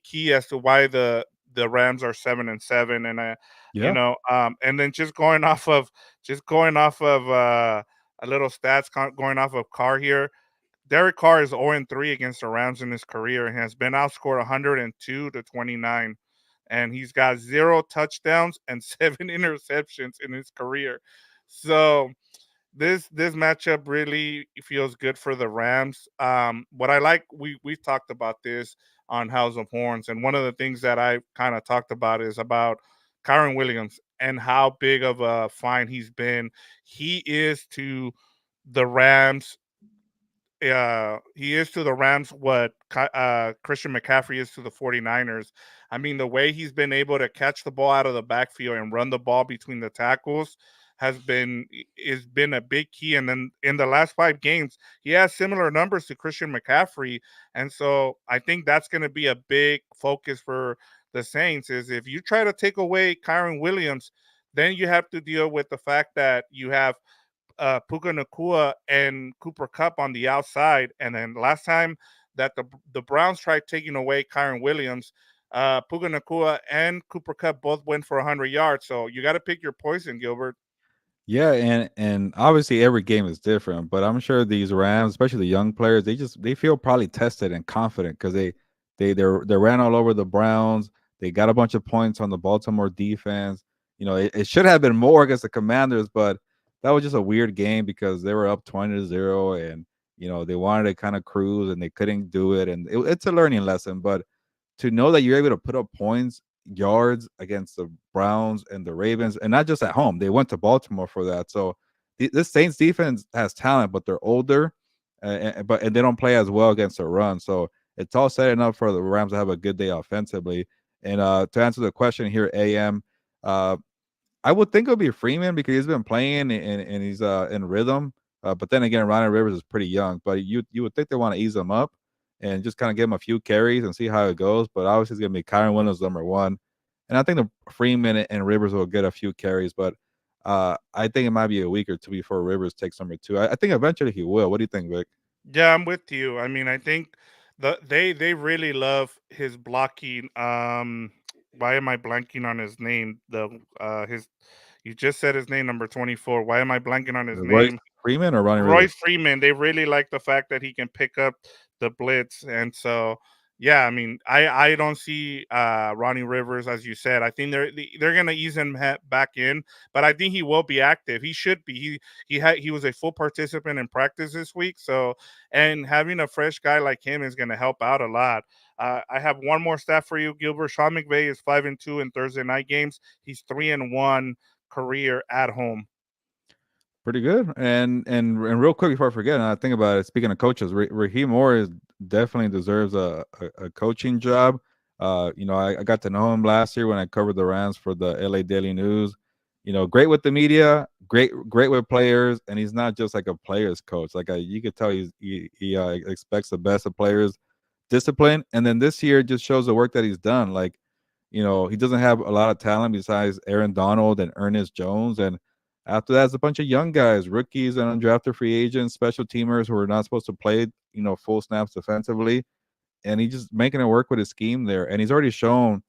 key as to why the Rams are 7-7, and Yeah. and then just going off of a little stats going off of Carr here. Derek Carr is 0-3 against the Rams in his career and has been outscored 102-29. And he's got 0 touchdowns and 7 interceptions in his career. So this matchup really feels good for the Rams. What I like, we've talked about this on House of Horns, and one of the things that I kind of talked about is about Kyron Williams and how big of a find he's been. He is to the Rams he is to the Rams what Christian McCaffrey is to the 49ers. I mean, the way he's been able to catch the ball out of the backfield and run the ball between the tackles has been a big key. And then in the last 5 games, he has similar numbers to Christian McCaffrey. And so I think that's going to be a big focus for the Saints is if you try to take away Kyron Williams, then you have to deal with the fact that you have Puka Nakua and Cooper Cup on the outside. And then last time that the Browns tried taking away Kyron Williams, Puka Nakua and Cooper Cup both went for 100 yards. So you got to pick your poison, Gilbert. Yeah, and obviously every game is different, but I'm sure these Rams, especially the young players, they feel probably tested and confident because they ran all over the Browns. They got a bunch of points on the Baltimore defense. It should have been more against the Commanders, but that was just a weird game because they were up 20-0, and they wanted to kind of cruise and they couldn't do it. And it's a learning lesson, but to know that you're able to put up points, yards against the Browns and the Ravens, and not just at home. They went to Baltimore for that. So this Saints defense has talent, but they're older, and they don't play as well against the run. So it's all setting up for the Rams to have a good day offensively. And to answer the question here, AM, uh, I would think it would be Freeman because he's been playing and he's in rhythm. But then again, Ronnie Rivers is pretty young. But you would think they want to ease him up and just kind of give him a few carries and see how it goes. But obviously, it's going to be Kyron Williams number one, and I think the Freeman and Rivers will get a few carries. But I think it might be a week or two before Rivers takes number two. I think eventually he will. What do you think, Vic? Yeah, I'm with you. I mean, I think they really love his blocking. Why am I blanking on his name? The his You just said his name, number 24. Why am I blanking on his Royce name? Freeman or Ronnie Rivers? Royce Freeman. They really like the fact that he can pick up the blitz, and so yeah, I mean, I don't see Ronnie Rivers as you said. I think they're gonna ease him back in, but I think he will be active. He should be. He was a full participant in practice this week, so and having a fresh guy like him is gonna help out a lot. I have one more stat for you, Gilbert. Sean McVay is 5-2 in Thursday night games. He's 3-1 career at home. Pretty good. And real quick before I forget, and I think about it. Speaking of coaches, Raheem Morris definitely deserves a coaching job. I got to know him last year when I covered the Rams for the LA Daily News. Great with the media, great with players, and he's not just like a players coach. Like you could tell he expects the best of players, discipline, and then this year just shows the work that he's done. Like, he doesn't have a lot of talent besides Aaron Donald and Ernest Jones, and after that, it's a bunch of young guys, rookies and undrafted free agents, special teamers who are not supposed to play, full snaps defensively. And he's just making it work with his scheme there. And he's already shown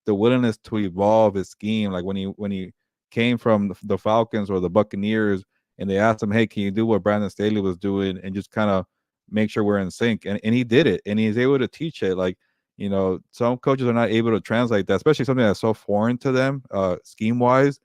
the willingness to evolve his scheme. Like when he came from the Falcons or the Buccaneers, and they asked him, "Hey, can you do what Brandon Staley was doing and just kind of make sure we're in sync?" And he did it, and he's able to teach it. Like some coaches are not able to translate that, especially something that's so foreign to them, scheme wise.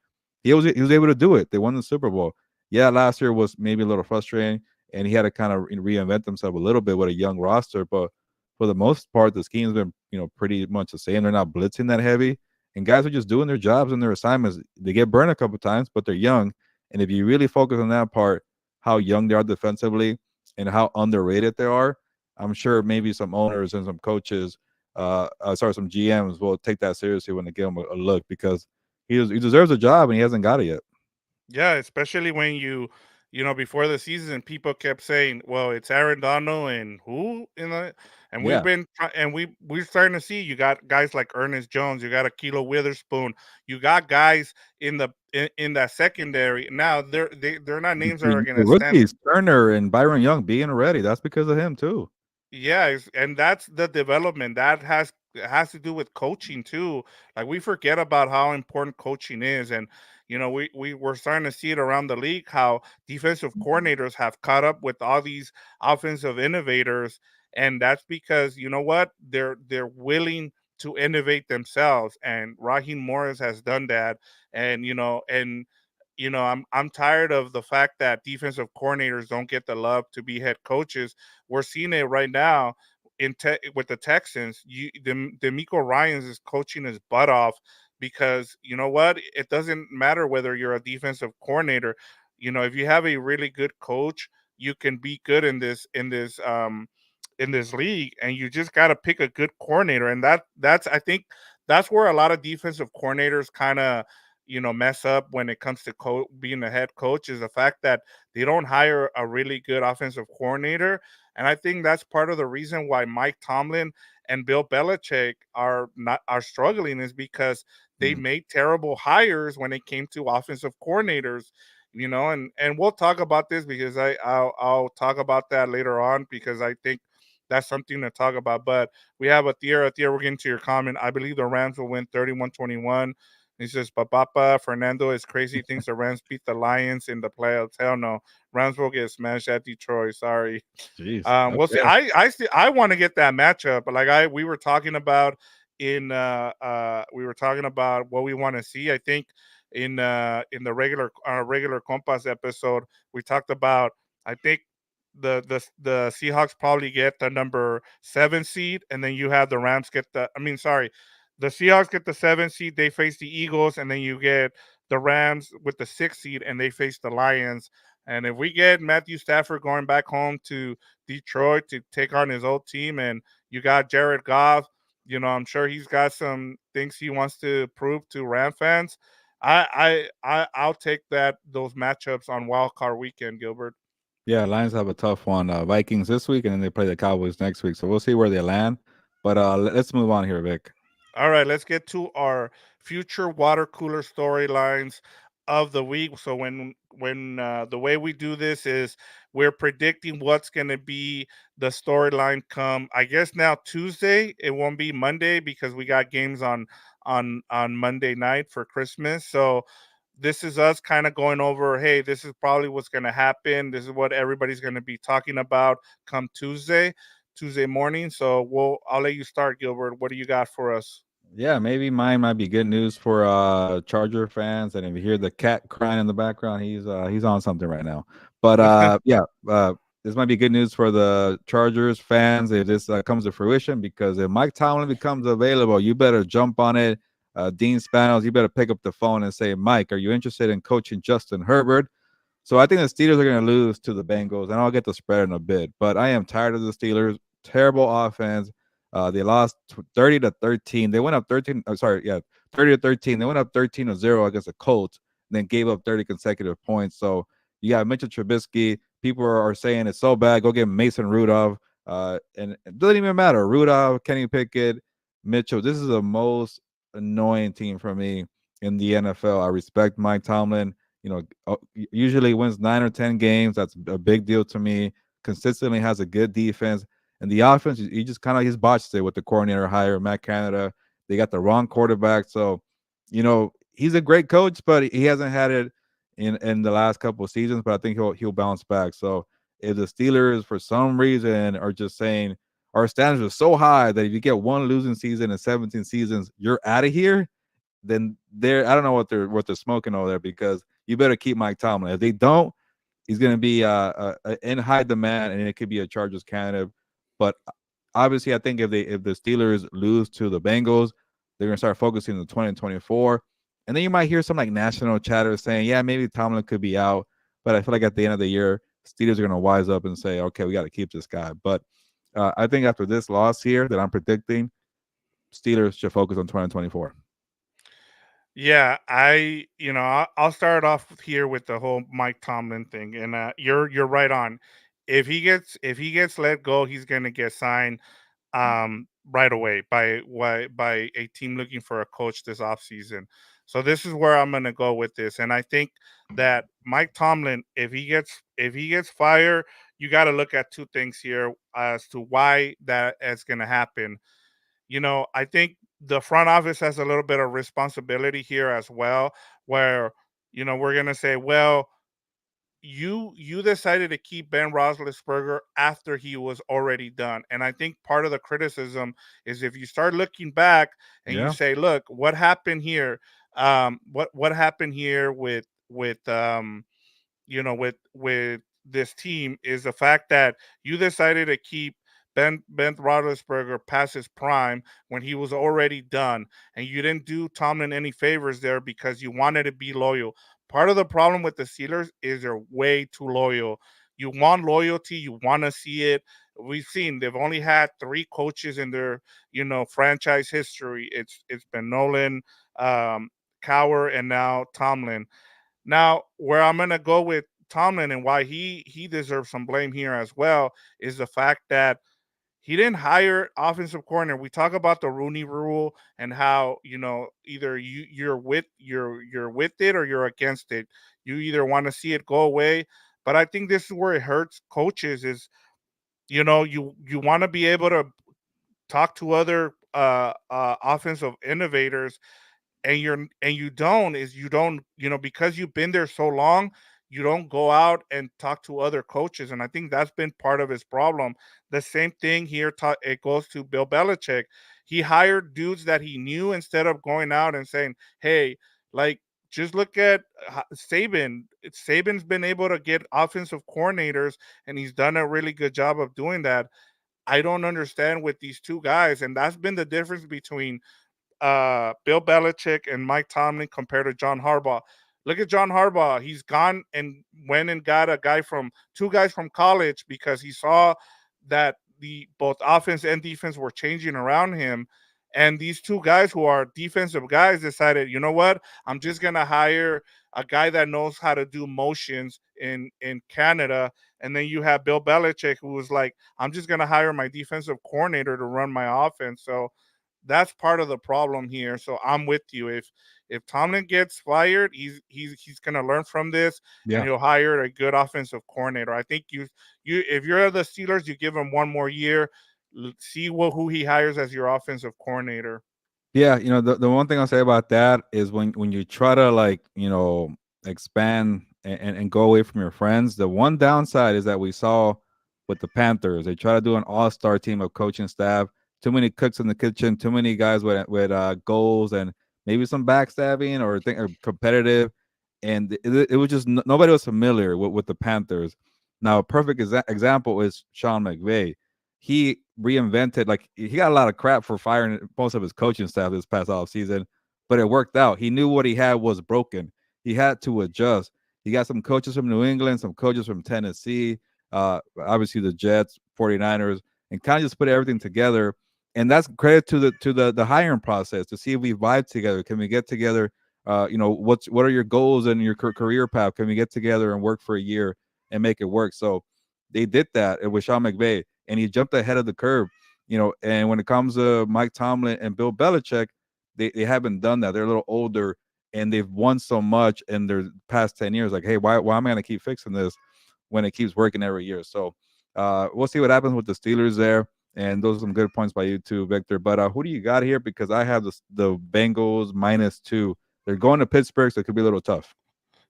He was able to do it. They won the Super Bowl. Yeah, last year was maybe a little frustrating, and he had to kind of reinvent himself a little bit with a young roster. But for the most part, the scheme's been pretty much the same. They're not blitzing that heavy, and guys are just doing their jobs and their assignments. They get burned a couple times, but they're young. And if you really focus on that part, how young they are defensively and how underrated they are, I'm sure maybe some owners and some coaches, some GMs will take that seriously when they give him a look because he deserves a job and he hasn't got it yet. Yeah, especially when before the season, people kept saying, "Well, it's Aaron Donald and who?" And Yeah, we're starting to see you got guys like Ernest Jones, you got Akilo Witherspoon, you got guys in that secondary. Now they're not names that are the gonna stand. rookies Turner and Byron Young being ready. That's because of him too. Yeah, and that's the development that has it has to do with coaching too. Like we forget about how important coaching is, and we're starting to see it around the league how defensive coordinators have caught up with all these offensive innovators, and that's because you know what they're willing to innovate themselves, and Raheem Morris has done that, and I'm tired of the fact that defensive coordinators don't get the love to be head coaches. We're seeing it right now with the Texans. D'Amico Ryans is coaching his butt off because you know what? It doesn't matter whether you're a defensive coordinator. If you have a really good coach, you can be good in this league, and you just got to pick a good coordinator, and that's I think that's where a lot of defensive coordinators kind of mess up when it comes to being a head coach, is the fact that they don't hire a really good offensive coordinator. And I think that's part of the reason why Mike Tomlin and Bill Belichick are struggling, is because they Mm. made terrible hires when it came to offensive coordinators. And we'll talk about this because I'll talk about that later on, because I think that's something to talk about. But we have Athir. We're getting to your comment. I believe the Rams will win 31-21. He says, Papapa Fernando is crazy. Thinks the Rams beat the Lions in the playoffs. Hell no. Rams will get smashed at Detroit. Sorry. Jeez. We'll see. Okay. I want to get that matchup, but like we were talking about we were talking about what we want to see. I think in the regular Compas episode, we talked about, I think the Seahawks probably get the number 7 seed, and then you have the Rams get the Seahawks get the 7 seed, they face the Eagles, and then you get the Rams with the 6 seed, and they face the Lions. And if we get Matthew Stafford going back home to Detroit to take on his old team, and you got Jared Goff, I'm sure he's got some things he wants to prove to Ram fans. I'll take those matchups on Wild Card Weekend, Gilbert. Yeah, Lions have a tough one. Vikings this week, and then they play the Cowboys next week. So we'll see where they land. But let's move on here, Vic. All right, let's get to our future water cooler storylines of the week. So when the way we do this is we're predicting what's going to be the storyline come. I guess now Tuesday. It won't be Monday because we got games on Monday night for Christmas. So this is us kind of going over, hey, this is probably what's going to happen. This is what everybody's going to be talking about come Tuesday morning. So I'll let you start, Gilbert. What do you got for us? Yeah, maybe mine might be good news for Charger fans. And if you hear the cat crying in the background, he's on something right now. But yeah, this might be good news for the Chargers fans if this comes to fruition, because if Mike Tomlin becomes available, you better jump on it. Dean Spanos, you better pick up the phone and say, Mike, are you interested in coaching Justin Herbert? So I think the Steelers are going to lose to the Bengals, and I'll get the spread in a bit. But I am tired of the Steelers. Terrible offense. They lost 30-13. They went up 13. I'm sorry, yeah, 30-13. They went up 13-0 against the Colts, and then gave up 30 consecutive points. So you got Mitchell Trubisky. People are saying it's so bad. Go get Mason Rudolph. And it doesn't even matter. Rudolph, Kenny Pickett, Mitchell. This is the most annoying team for me in the NFL. I respect Mike Tomlin. Usually wins 9 or 10 games. That's a big deal to me. Consistently has a good defense. And the offense, he just kind of he's botched it with the coordinator hire, Matt Canada. They got the wrong quarterback. So, he's a great coach, but he hasn't had it in the last couple of seasons. But I think he'll bounce back. So if the Steelers, for some reason, are just saying our standards are so high that if you get one losing season in 17 seasons, you're out of here, then I don't know what they're smoking over there, because you better keep Mike Tomlin. If they don't, he's going to be in high demand, and it could be a Chargers candidate. But obviously, I think if the Steelers lose to the Bengals, they're going to start focusing on 2024. And then you might hear some like national chatter saying, yeah, maybe Tomlin could be out. But I feel like at the end of the year, Steelers are going to wise up and say, okay, we got to keep this guy. But I think after this loss here that I'm predicting, Steelers should focus on 2024. Yeah, I'll start off here with the whole Mike Tomlin thing, and you're right on. If he gets let go, he's gonna get signed right away by a team looking for a coach this offseason. So this is where I'm gonna go with this, and I think that Mike Tomlin, if he gets fired, you got to look at two things here as to why that is gonna happen. I think the front office has a little bit of responsibility here as well, where we're gonna say, well, you decided to keep Ben Roethlisberger after he was already done, and I think part of the criticism is if you start looking back and you Yeah. say, look, what happened here? What happened here with this team is the fact that you decided to keep Ben Roethlisberger past his prime when he was already done, and you didn't do Tomlin any favors there because you wanted to be loyal. Part of the problem with the Steelers is they're way too loyal. You want loyalty, you want to see it. We've seen they've only had three coaches in their franchise history. It's been Nolan, um, Cowher, and now Tomlin. Now, where I'm gonna go with Tomlin and why he deserves some blame here as well is the fact that he didn't hire offensive coordinator. We talk about the Rooney Rule and how either you're with it or you're against it. You either want to see it go away, but I think this is where it hurts coaches. Is you want to be able to talk to other offensive innovators and you don't because you've been there so long, you don't go out and talk to other coaches, and I think that's been part of his problem. The same thing here, it goes to Bill Belichick. He hired dudes that he knew instead of going out and saying, hey, like, just look at Saban's been able to get offensive coordinators, and he's done a really good job of doing that. I don't understand with these two guys, and that's been the difference between Bill Belichick and Mike Tomlin compared to John Harbaugh. Look at John Harbaugh. He's gone and went and got two guys from college because he saw that the both offense and defense were changing around him. And these two guys who are defensive guys decided, you know what? I'm just gonna hire a guy that knows how to do motions in Canada. And then you have Bill Belichick, who was like, I'm just gonna hire my defensive coordinator to run my offense. So that's part of the problem here. So I'm with you. If Tomlin gets fired, he's gonna learn from this and Yeah. he'll hire a good offensive coordinator. I think you if you're the Steelers, you give him one more year, see who he hires as your offensive coordinator. Yeah, the one thing I'll say about that is when you try to like, expand and go away from your friends, the one downside is that we saw with the Panthers, they try to do an all-star team of coaching staff, too many cooks in the kitchen, too many guys with goals and maybe some backstabbing or competitive, and it was just nobody was familiar with the Panthers. Now, a perfect example is Sean McVay. He reinvented, like, he got a lot of crap for firing most of his coaching staff this past off season, but it worked out. He knew what he had was broken. He had to adjust. He got some coaches from New England, some coaches from Tennessee, obviously the Jets, 49ers, and kind of just put everything together. And that's credit to the hiring process to see if we vibe together. Can we get together? What are your goals and your career path? Can we get together and work for a year and make it work? So they did that with Sean McVay, and he jumped ahead of the curve. And when it comes to Mike Tomlin and Bill Belichick, they haven't done that. They're a little older, and they've won so much in their past 10 years. Like, hey, why am I going to keep fixing this when it keeps working every year? So we'll see what happens with the Steelers there. And those are some good points by you too, Victor. But who do you got here? Because I have the Bengals -2. They're going to Pittsburgh, so it could be a little tough.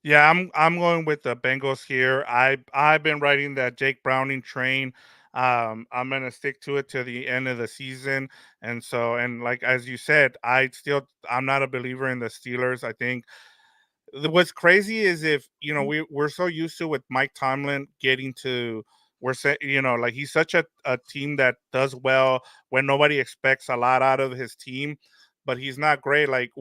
Yeah, I'm going with the Bengals here. I've been riding that Jake Browning train. I'm gonna stick to it to the end of the season, and like as you said, I'm not a believer in the Steelers. I think what's crazy is if we're so used to with Mike Tomlin getting to we're saying like he's such a team that does well when nobody expects a lot out of his team, but he's not great. Like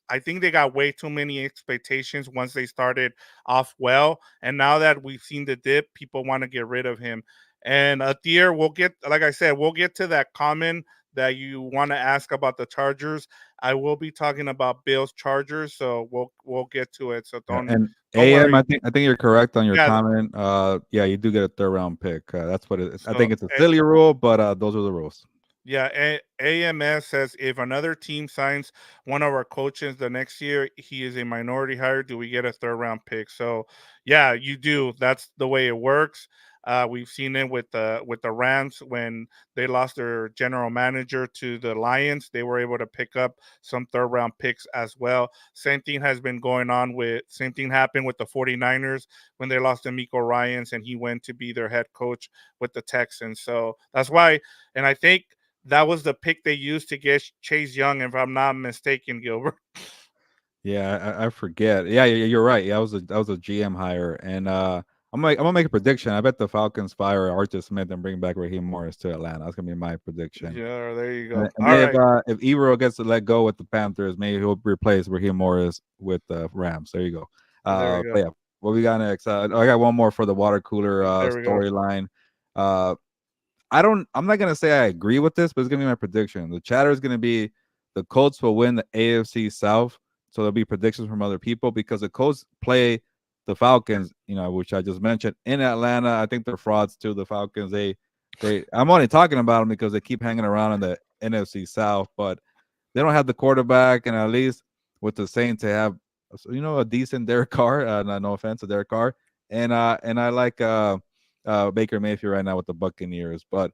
I think they got way too many expectations once they started off well, and now that we've seen the dip, people want to get rid of him. And Thier, we'll get like I said, we'll get to that comment that you want to ask about the Chargers. I will be talking about Bills Chargers, so we'll get to it. So Yeah, don't and don't AM, worry. I think you're correct on your Yeah. comment. Yeah, you do get a third round pick. That's what it is. I So think it's a silly rule, but those are the rules. yeah, AMS says if another team signs one of our coaches the next year, he is a minority hire. Do we get a third round pick? So yeah, you do. That's the way it works. We've seen it with the Rams when they lost their general manager to the Lions. They were able to pick up some third round picks as well. Same thing happened with the 49ers when they lost D'Amico Ryans and he went to be their head coach with the Texans. So that's why, and I think that was the pick they used to get Chase Young, if I'm not mistaken, Gilbert. Yeah, I forget. Yeah, you're right. Yeah, that was a GM hire, and I'm gonna make a prediction. I bet the Falcons fire Arthur Smith and bring back Raheem Morris to Atlanta. That's gonna be my prediction. Yeah, there you And, go. and All if right, Ebro gets to let go with the Panthers, maybe he'll replace Raheem Morris with the Rams. There you go. there we But go. yeah, what we got next? I got one more for the water cooler There we go. storyline. Uh, I'm not gonna say I agree with this, but it's gonna be my prediction. The chatter is gonna be the Colts will win the AFC South. So there'll be predictions from other people because the Colts play the Falcons, which I just mentioned in Atlanta. I think they're frauds too. The Falcons, they I'm only talking about them because they keep hanging around in the NFC South, but they don't have the quarterback, and at least with the Saints, they have a decent Derek Carr. No offense to Derek Carr, and I like Baker Mayfield right now with the Buccaneers. But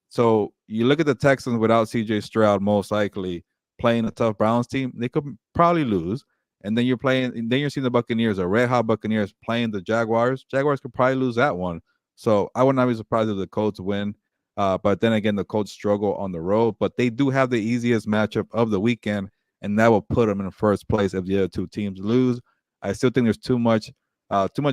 so you look at the Texans without CJ Stroud, most likely playing a tough Browns team, they could probably lose. And then you're seeing the Buccaneers, a red hot Buccaneers playing the Jaguars. Jaguars could probably lose that one. So I would not be surprised if the Colts win. But then again, the Colts struggle on the road, but they do have the easiest matchup of the weekend, and that will put them in first place if the other two teams lose. I still think there's too much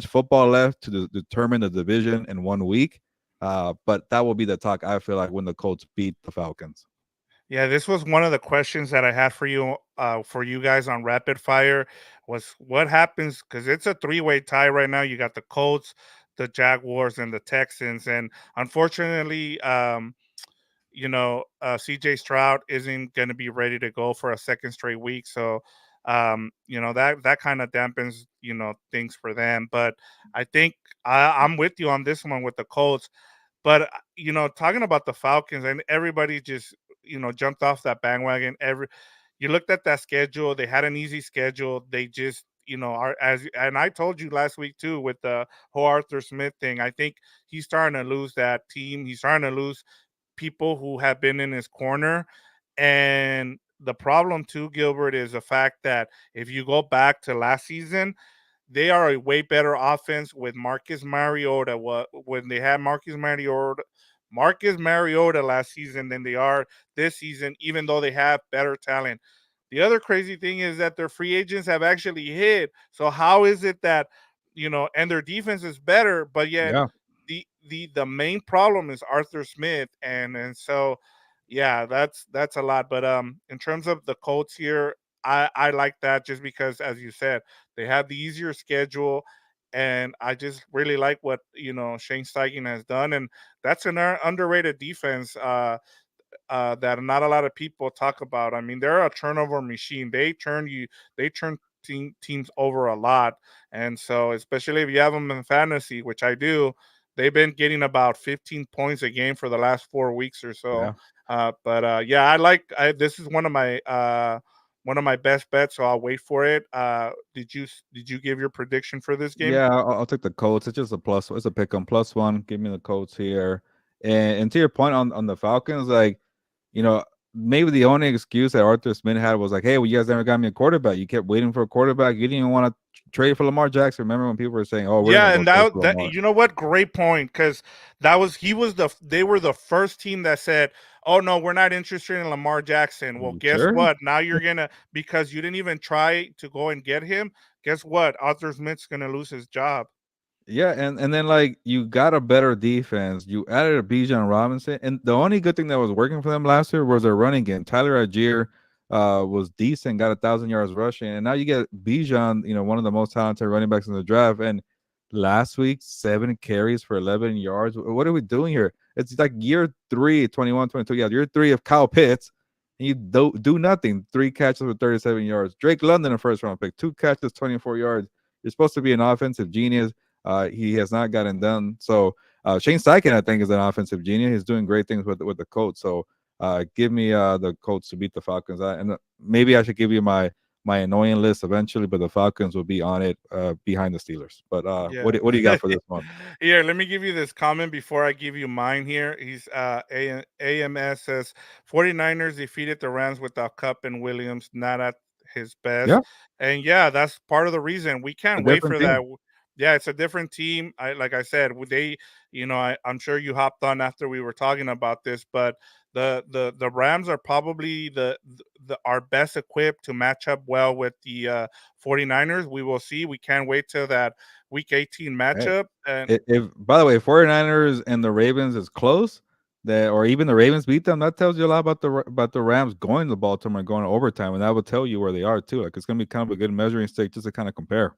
football left to determine the division in 1 week. But that will be the talk, I feel like, when the Colts beat the Falcons. Yeah, this was one of the questions that I had for you guys on rapid fire was what happens because it's a three-way tie right now. You got the Colts, the Jaguars, and the Texans, and unfortunately, CJ Stroud isn't going to be ready to go for a second straight week. So, that kind of dampens, things for them. But I think I'm with you on this one with the Colts. But talking about the Falcons and everybody just jumped off that bandwagon. You looked at that schedule; they had an easy schedule. They just are and I told you last week too with the whole Arthur Smith thing. I think he's starting to lose that team. He's starting to lose people who have been in his corner. And the problem too, Gilbert, is the fact that if you go back to last season, they are a way better offense with Marcus Mariota. When they had Marcus Mariota last season than they are this season, even though they have better talent. The other crazy thing is that their free agents have actually hit. So how is it that and their defense is better, but yet Yeah. the main problem is Arthur Smith, and so yeah, that's a lot. But in terms of the Colts here, I like that just because, as you said, they have the easier schedule, and I just really like what Shane Steichen has done, and that's an underrated defense. That not a lot of people talk about. I mean, they're a turnover machine. They turn teams over a lot, and so especially if you have them in fantasy, which I do, they've been getting about 15 points a game for the last 4 weeks or so. Yeah. But yeah, this is one of my best bets, so I'll wait for it. Did you give your prediction for this game? Yeah, I'll take the Colts. It's just a plus. It's a pick 'em +1. Give me the Colts here. And to your point on the Falcons, like, you know, maybe the only excuse that Arthur Smith had was like, hey, well, you guys never got me a quarterback. You kept waiting for a quarterback. You didn't even want to trade for Lamar Jackson. Remember when people were saying, oh, we're gonna Yeah, go and trade for that Lamar? you know what? Great point, because they were the first team that said, "Oh no, we're not interested in Lamar Jackson." Well, You guess sure? what? Now you're gonna because you didn't even try to go and get him. Guess what? Arthur Smith's gonna lose his job. Yeah, and then like you got a better defense. You added a Bijan Robinson, and the only good thing that was working for them last year was their running game. Tyler Algier was decent, got 1,000 yards rushing, and now you get Bijan, one of the most talented running backs in the draft. And last week, 7 carries for 11 yards. What are we doing here? It's like year three, 21, 22. Yeah, year three of Kyle Pitts, and you do nothing. 3 catches for 37 yards. Drake London, a first round pick, 2 catches, 24 yards. You're supposed to be an offensive genius. He has not gotten done. So Shane Steichen, I think, is an offensive genius. He's doing great things with the Colts. So give me the Colts to beat the Falcons. And maybe I should give you my my annoying list eventually, but the Falcons will be on it behind the Steelers. But Yeah. what do you got for this one? Here, let me give you this comment before I give you mine here. He's AMS says 49ers defeated the Rams without Cup and Williams not at his best. Yeah, And yeah, that's part of the reason. We a can't wait different for that. team. Yeah, it's a different team. I like I said, they, I'm sure you hopped on after we were talking about this, but the Rams are probably the our best equipped to match up well with the 49ers. We will see. We can't wait till that week 18 Hey, matchup. And if by the way, 49ers and the Ravens is close, that or even the Ravens beat them, that tells you a lot about the Rams going to Baltimore and going to overtime, and that would tell you where they are too. Like it's gonna be kind of a good measuring stick just to kind of compare.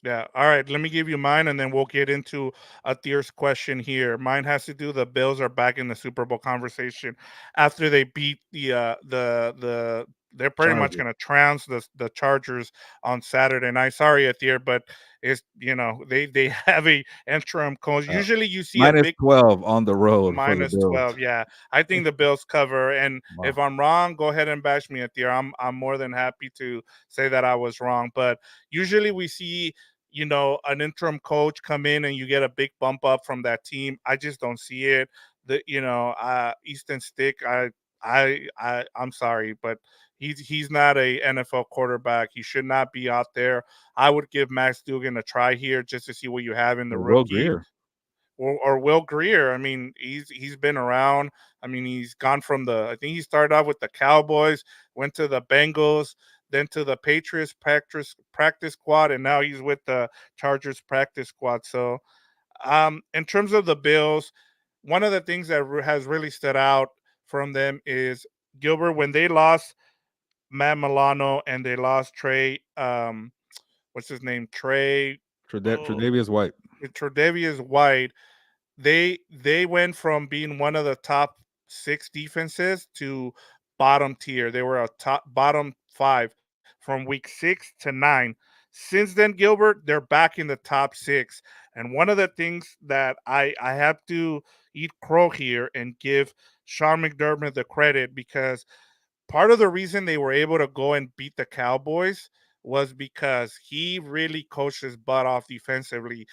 yeah, all right, let me give you mine and then we'll get into a Tier's question here. Mine has to do the Bills are back in the Super Bowl conversation after they beat the they're pretty much Chargers. going to trounce the Chargers on Saturday night. Sorry, Atier, but it's they have a interim coach. Uh, Usually you see a minus big 12 on the road for the minus Bills. 12. Yeah. I think the Bills cover. And if Wow. I'm wrong, go ahead and bash me at the I'm more than happy to say that I was wrong. But usually we see, an interim coach come in and you get a big bump up from that team. I just don't see it. Easton Stick, I'm sorry, but he's not a NFL quarterback. He should not be out there. I would give Max Dugan a try here just to see what you have in the Or Will rookie Greer. or Will Greer. I mean, he's been around. I mean, he's gone from I think he started off with the Cowboys, went to the Bengals, then to the Patriots practice squad, and now he's with the Chargers practice squad. So, in terms of the Bills, one of the things that has really stood out from them is Gilbert when they lost Matt Milano and they lost Trey. What's his name? Trey. Oh, Tre'Davious White. Tre'Davious White. They went from being one of the top six defenses to bottom tier. They were a top bottom five from week 6 to 9. Since then, Gilbert, they're back in the top six. And one of the things that I have to eat crow here and give Sean McDermott the credit because part of the reason they were able to go and beat the Cowboys was because he really coached his butt off defensively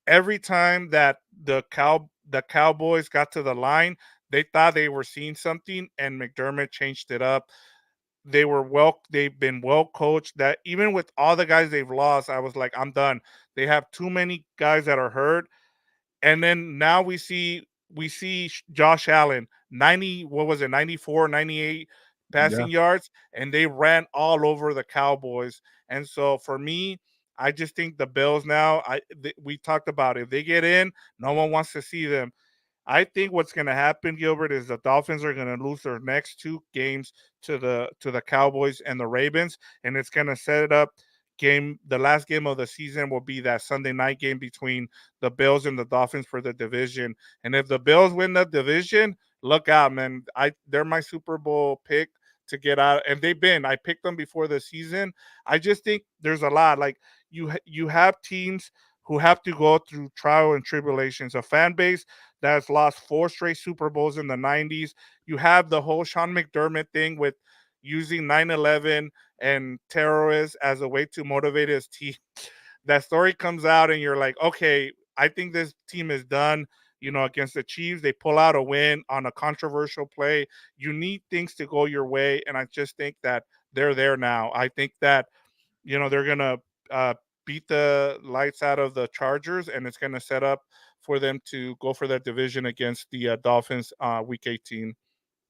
every time that the Cowboys got to the line, they thought they were seeing something, and McDermott changed it up. They've been well coached. That even with all the guys they've lost, I was like, I'm done. They have too many guys that are hurt, and then now we see Josh Allen 90 what was it 94 98 Yeah. passing yards and they ran all over the Cowboys. And so for me, I just think the Bills now we talked about it. If they get in, no one wants to see them. I think what's going to happen, Gilbert, is the Dolphins are going to lose their next two games to the Cowboys and the Ravens, and it's going to set it up. The last game of the season will be that Sunday night game between the Bills and the Dolphins for the division. And if the Bills win the division, look out, man! They're my Super Bowl pick to get out, and they've been. I picked them before the season. I just think there's a lot like you have teams who have to go through trial and tribulations. A fan base that's lost four straight Super Bowls in the 90s. You have the whole Sean McDermott thing with using 9/11 and terrorists as a way to motivate his team. That story comes out, and you're like, okay, I think this team is done. Against the Chiefs, they pull out a win on a controversial play. You need things to go your way, and I just think that they're there now. I think that they're gonna uh, beat the lights out of the Chargers, and it's gonna set up for them to go for that division against the Dolphins week 18.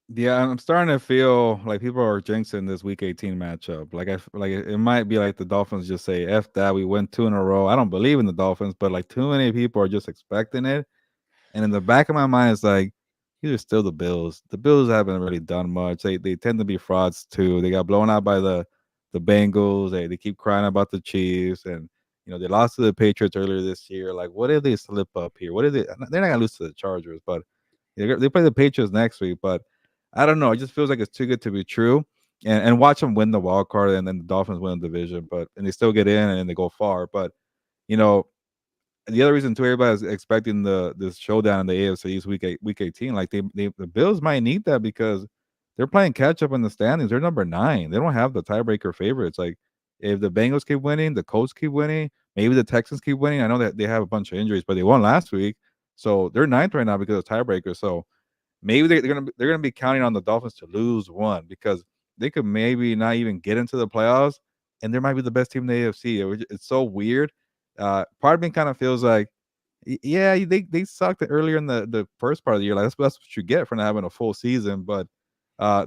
Yeah, I'm starting to feel like people are jinxing this Week 18 matchup. Like it might be like the Dolphins just say "F that." We win two in a row. I don't believe in the Dolphins, but like too many people are just expecting it. And in the back of my mind, it's like these are still the Bills. The Bills haven't really done much. They tend to be frauds too. They got blown out by the Bengals. They keep crying about the Chiefs, and they lost to the Patriots earlier this year. Like, what if they slip up here? What if they're not gonna lose to the Chargers, but they play the Patriots next week. But I don't know. It just feels like it's too good to be true. And watch them win the wild card, and then the Dolphins win the division, and they still get in and they go far. But you know, the other reason too, everybody's expecting this showdown in the AFC East week 18. Like the Bills might need that because they're playing catch up in the standings. They're number 9. They don't have the tiebreaker favorites. Like if the Bengals keep winning, the Colts keep winning, maybe the Texans keep winning. I know that they have a bunch of injuries, but they won last week, so they're ninth right now because of tiebreaker. So maybe they're gonna be counting on the Dolphins to lose one because they could maybe not even get into the playoffs, and they might be the best team in the AFC. It's so weird. Part of me kind of feels like, yeah, they sucked earlier in the first part of the year. Like that's what you get for not having a full season. But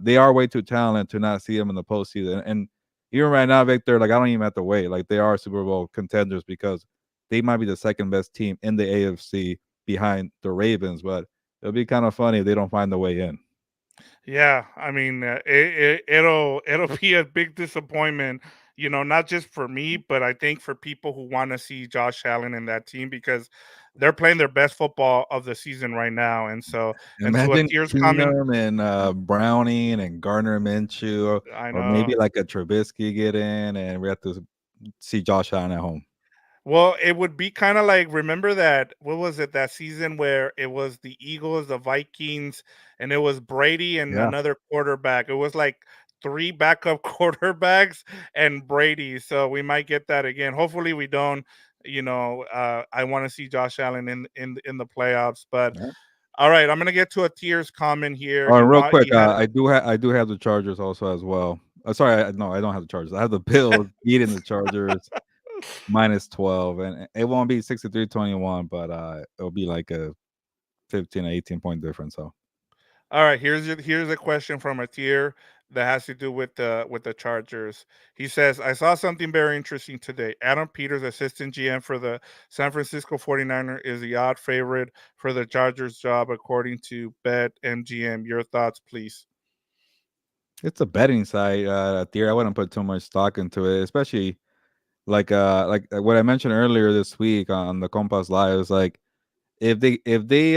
they are way too talented to not see them in the postseason. And even right now, Victor, like I don't even have to wait. Like they are Super Bowl contenders because they might be the second best team in the AFC behind the Ravens. But it'll be kind of funny if they don't find the way in. Yeah, I mean, it'll be a big disappointment, not just for me, but I think for people who want to see Josh Allen in that team because they're playing their best football of the season right now. And to a Imagine tears comment, Keenum and Browning and Gardner Minshew, I or maybe know. like a Trubisky get in, and we have to see Josh Allen at home. Well, it would be kind of like remember that what was it that season where it was the Eagles, the Vikings, and it was Brady and Yeah. another quarterback. It was like three backup quarterbacks and Brady. So we might get that again. Hopefully we don't. I want to see Josh Allen in the playoffs. But all right, I'm gonna get to a tears comment here. Oh, and real quick, You had I do have the Chargers also as well. Sorry, no, I don't have the Chargers. I have the Bills beating the Chargers -12, and it won't be 63-21, but it'll be like a 15 or 18 point difference. So All right, here's a question from a tier that has to do with the Chargers. He says, "I saw something very interesting today. Adam Peters, assistant GM for the San Francisco 49ers, is the odd favorite for the Chargers job according to Bet MGM. Your thoughts, please." it's a betting site. Theory, I wouldn't put too much stock into it, especially like what I mentioned earlier this week on the Compas Live. Is like if they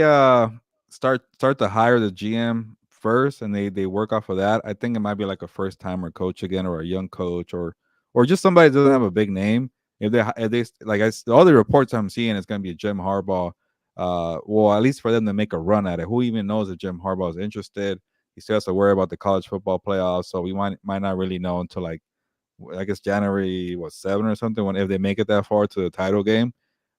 start to hire the GM first and they work off of that, I think it might be like a first timer coach again or a young coach or just somebody that doesn't have a big name. If they like all the reports I'm seeing, it's gonna be a Jim Harbaugh. Well, at least for them to make a run at it. Who even knows if Jim Harbaugh is interested? He still has to worry about the college football playoffs, so we might not really know until like I guess January 7 or something when if they make it that far to the title game.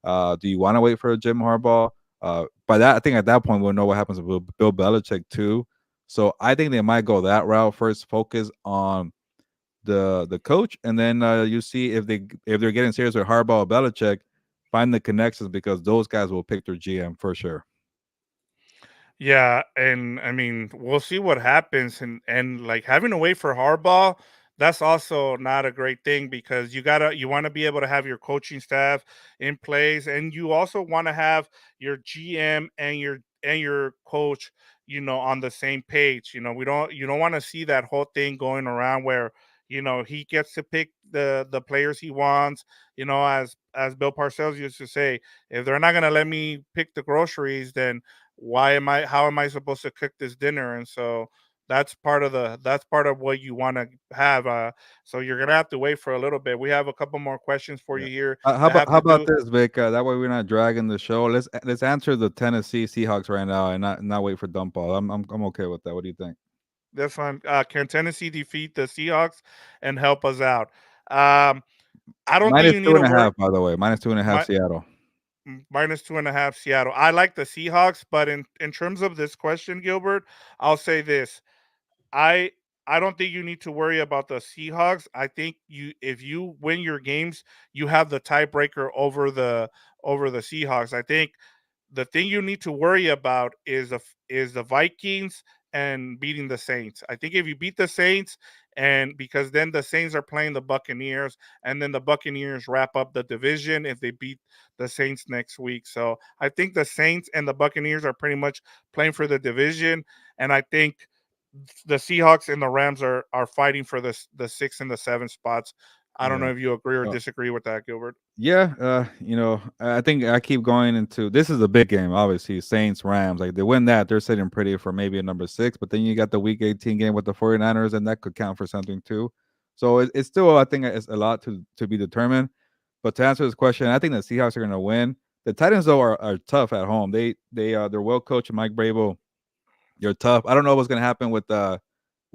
Do you want to wait for Jim Harbaugh? By that, I think at that point we'll know what happens with Bill Belichick too. So I think they might go that route first. Focus on the coach, and then you see if they're getting serious with Harbaugh or Belichick, find the connections because those guys will pick their GM for sure. Yeah, and I mean, we'll see what happens, and like having to wait for Harbaugh, that's also not a great thing because you want to be able to have your coaching staff in place, and you also want to have your GM and your coach, on the same page. We don't you don't want to see that whole thing going around where he gets to pick the players he wants. As Bill Parcells used to say, if they're not gonna let me pick the groceries, then how am I supposed to cook this dinner? And so that's part of what you want to have. So you're gonna have to wait for a little bit. We have a couple more questions for Yeah. you here How that about have to do. this, Vic? That way we're not dragging the show. Let's answer the Tennessee Seahawks right now and not wait for dump ball. I'm okay with that. What do you think? This one, can Tennessee defeat the Seahawks and help us out? Um, I don't think Minus you two need to and a worry. half, by the way. Minus two and a half My, Seattle. minus 2.5 Seattle. I like the Seahawks, but in terms of this question, Gilbert, I'll say this: I I don't think you need to worry about the Seahawks. I think if you win your games, you have the tiebreaker over the Seahawks. I think the thing you need to worry about is the Vikings and beating the Saints. I think if you beat the Saints, and because then the Saints are playing the Buccaneers, and then the Buccaneers wrap up the division if they beat the Saints next week. So I think the Saints and the Buccaneers are pretty much playing for the division, and I think the Seahawks and the Rams are fighting for the 6 and the 7 spots. I don't Yeah. know if you agree or Uh, disagree with that, Gilbert. yeah. I think I keep going into this is a big game, obviously. Saints, Rams. Like they win that, they're sitting pretty for maybe a number 6. But then you got the week 18 game with the 49ers, and that could count for something too. So it's still, I think, it's a lot to be determined. But to answer this question, I think the Seahawks are gonna win. The Titans though are tough at home. They're well coached. Mike Brable, you're tough. I don't know what's gonna happen with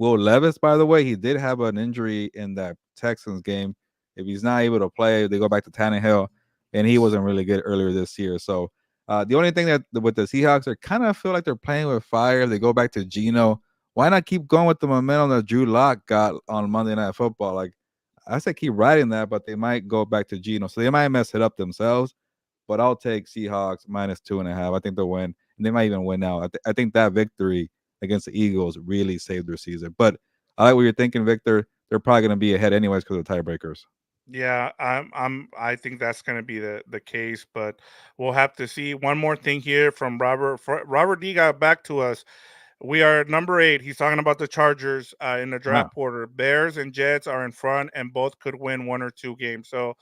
Will Levis, by the way, he did have an injury in that Texans game. If he's not able to play, they go back to Tannehill, and he wasn't really good earlier this year. So the only thing that with the Seahawks, they kind of feel like they're playing with fire. They go back to Geno. Why not keep going with the momentum that Drew Lock got on Monday Night Football? Like I said, keep riding that, but they might go back to Geno, so they might mess it up themselves. But I'll take Seahawks -2.5. I think they'll win, and they might even win now. I think that victory against the Eagles really saved their season. But I like what you're thinking, Victor. They're probably going to be ahead anyways because of tiebreakers. Yeah, I think that's going to be the case, but we'll have to see. One more thing here from Robert. Robert D got back to us. We are at number 8. He's talking about the Chargers in the Ah, draft order. Bears and Jets are in front, and both could win 1 or 2 games. So,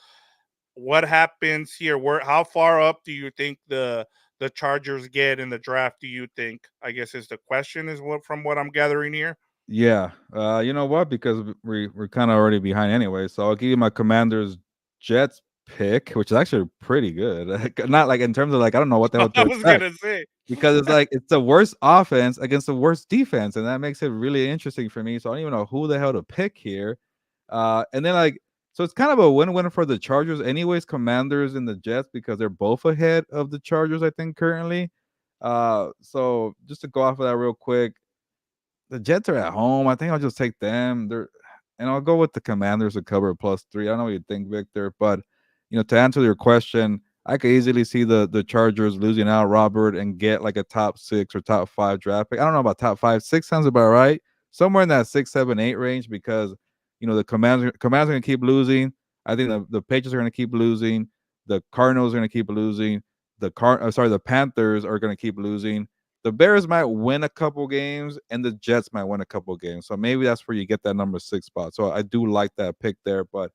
what happens here? Where how far up do you think the Chargers get in the draft? Do you think? I guess is the question. Is what from what I'm gathering here. yeah. You know what? Because we're kind of already behind anyway. So I'll give you my Commanders Jets pick, which is actually pretty good. Not like in terms of like I don't know what the hell to I was expect gonna say. because it's like it's the worst offense against the worst defense, and that makes it really interesting for me. So I don't even know who the hell to pick here. And then like so it's kind of a win-win for the Chargers, anyways. Commanders and the Jets because they're both ahead of the Chargers, I think currently. So just to go off of that real quick, the Jets are at home. I think I'll just take them. And I'll go with the Commanders to cover +3. I don't know what you think, Victor, but to answer your question, I could easily see the Chargers losing out, Robert, and get like a top 6 or top 5 draft pick. I don't know about top 5. 6 sounds about right. Somewhere in that 6, 7, 8 range because the Commanders are gonna keep losing. I think the Patriots are gonna keep losing. The Cardinals are gonna keep losing. The Panthers are gonna keep losing. The Bears might win a couple games, and the Jets might win a couple games. So maybe that's where you get that number 6 spot. So I do like that pick there. But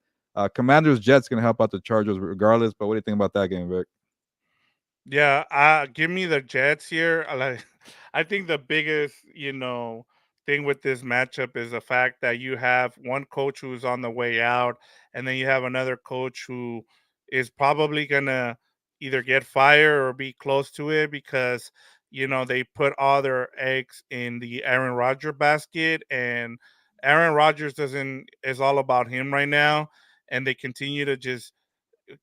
Commanders Jets gonna help out the Chargers regardless. But what do you think about that game, Vic? Yeah, give me the Jets here. I like I think the biggest, thing with this matchup is the fact that you have one coach who's on the way out, and then you have another coach who is probably gonna either get fired or be close to it because they put all their eggs in the Aaron Rodgers basket, and Aaron Rodgers doesn't is all about him right now, and they continue to just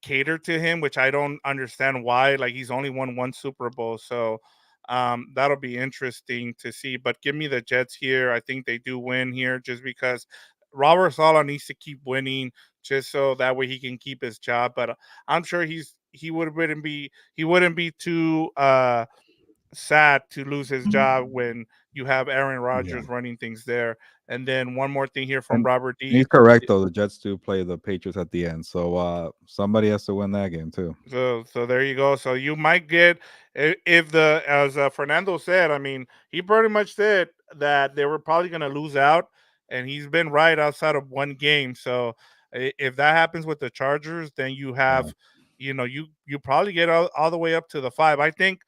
cater to him, which I don't understand why. Like he's only won 1 Super Bowl, so that'll be interesting to see. But give me the Jets here. I think they do win here, just because Robert Sala needs to keep winning, just so that way he can keep his job. But I'm sure he wouldn't be too sad to lose his job when you have Aaron Yeah. Rodgers running things there. And then one more thing here from And Robert he's D. correct though. The Jets do play the Patriots at the end. So somebody has to win that game too. So there you go. So you might get if the as Fernando said. I mean, he pretty much said that they were probably going to lose out, and he's been right outside of 1 game. So if that happens with the Chargers, then you Yeah. have, you probably get all the way up to the 5. I think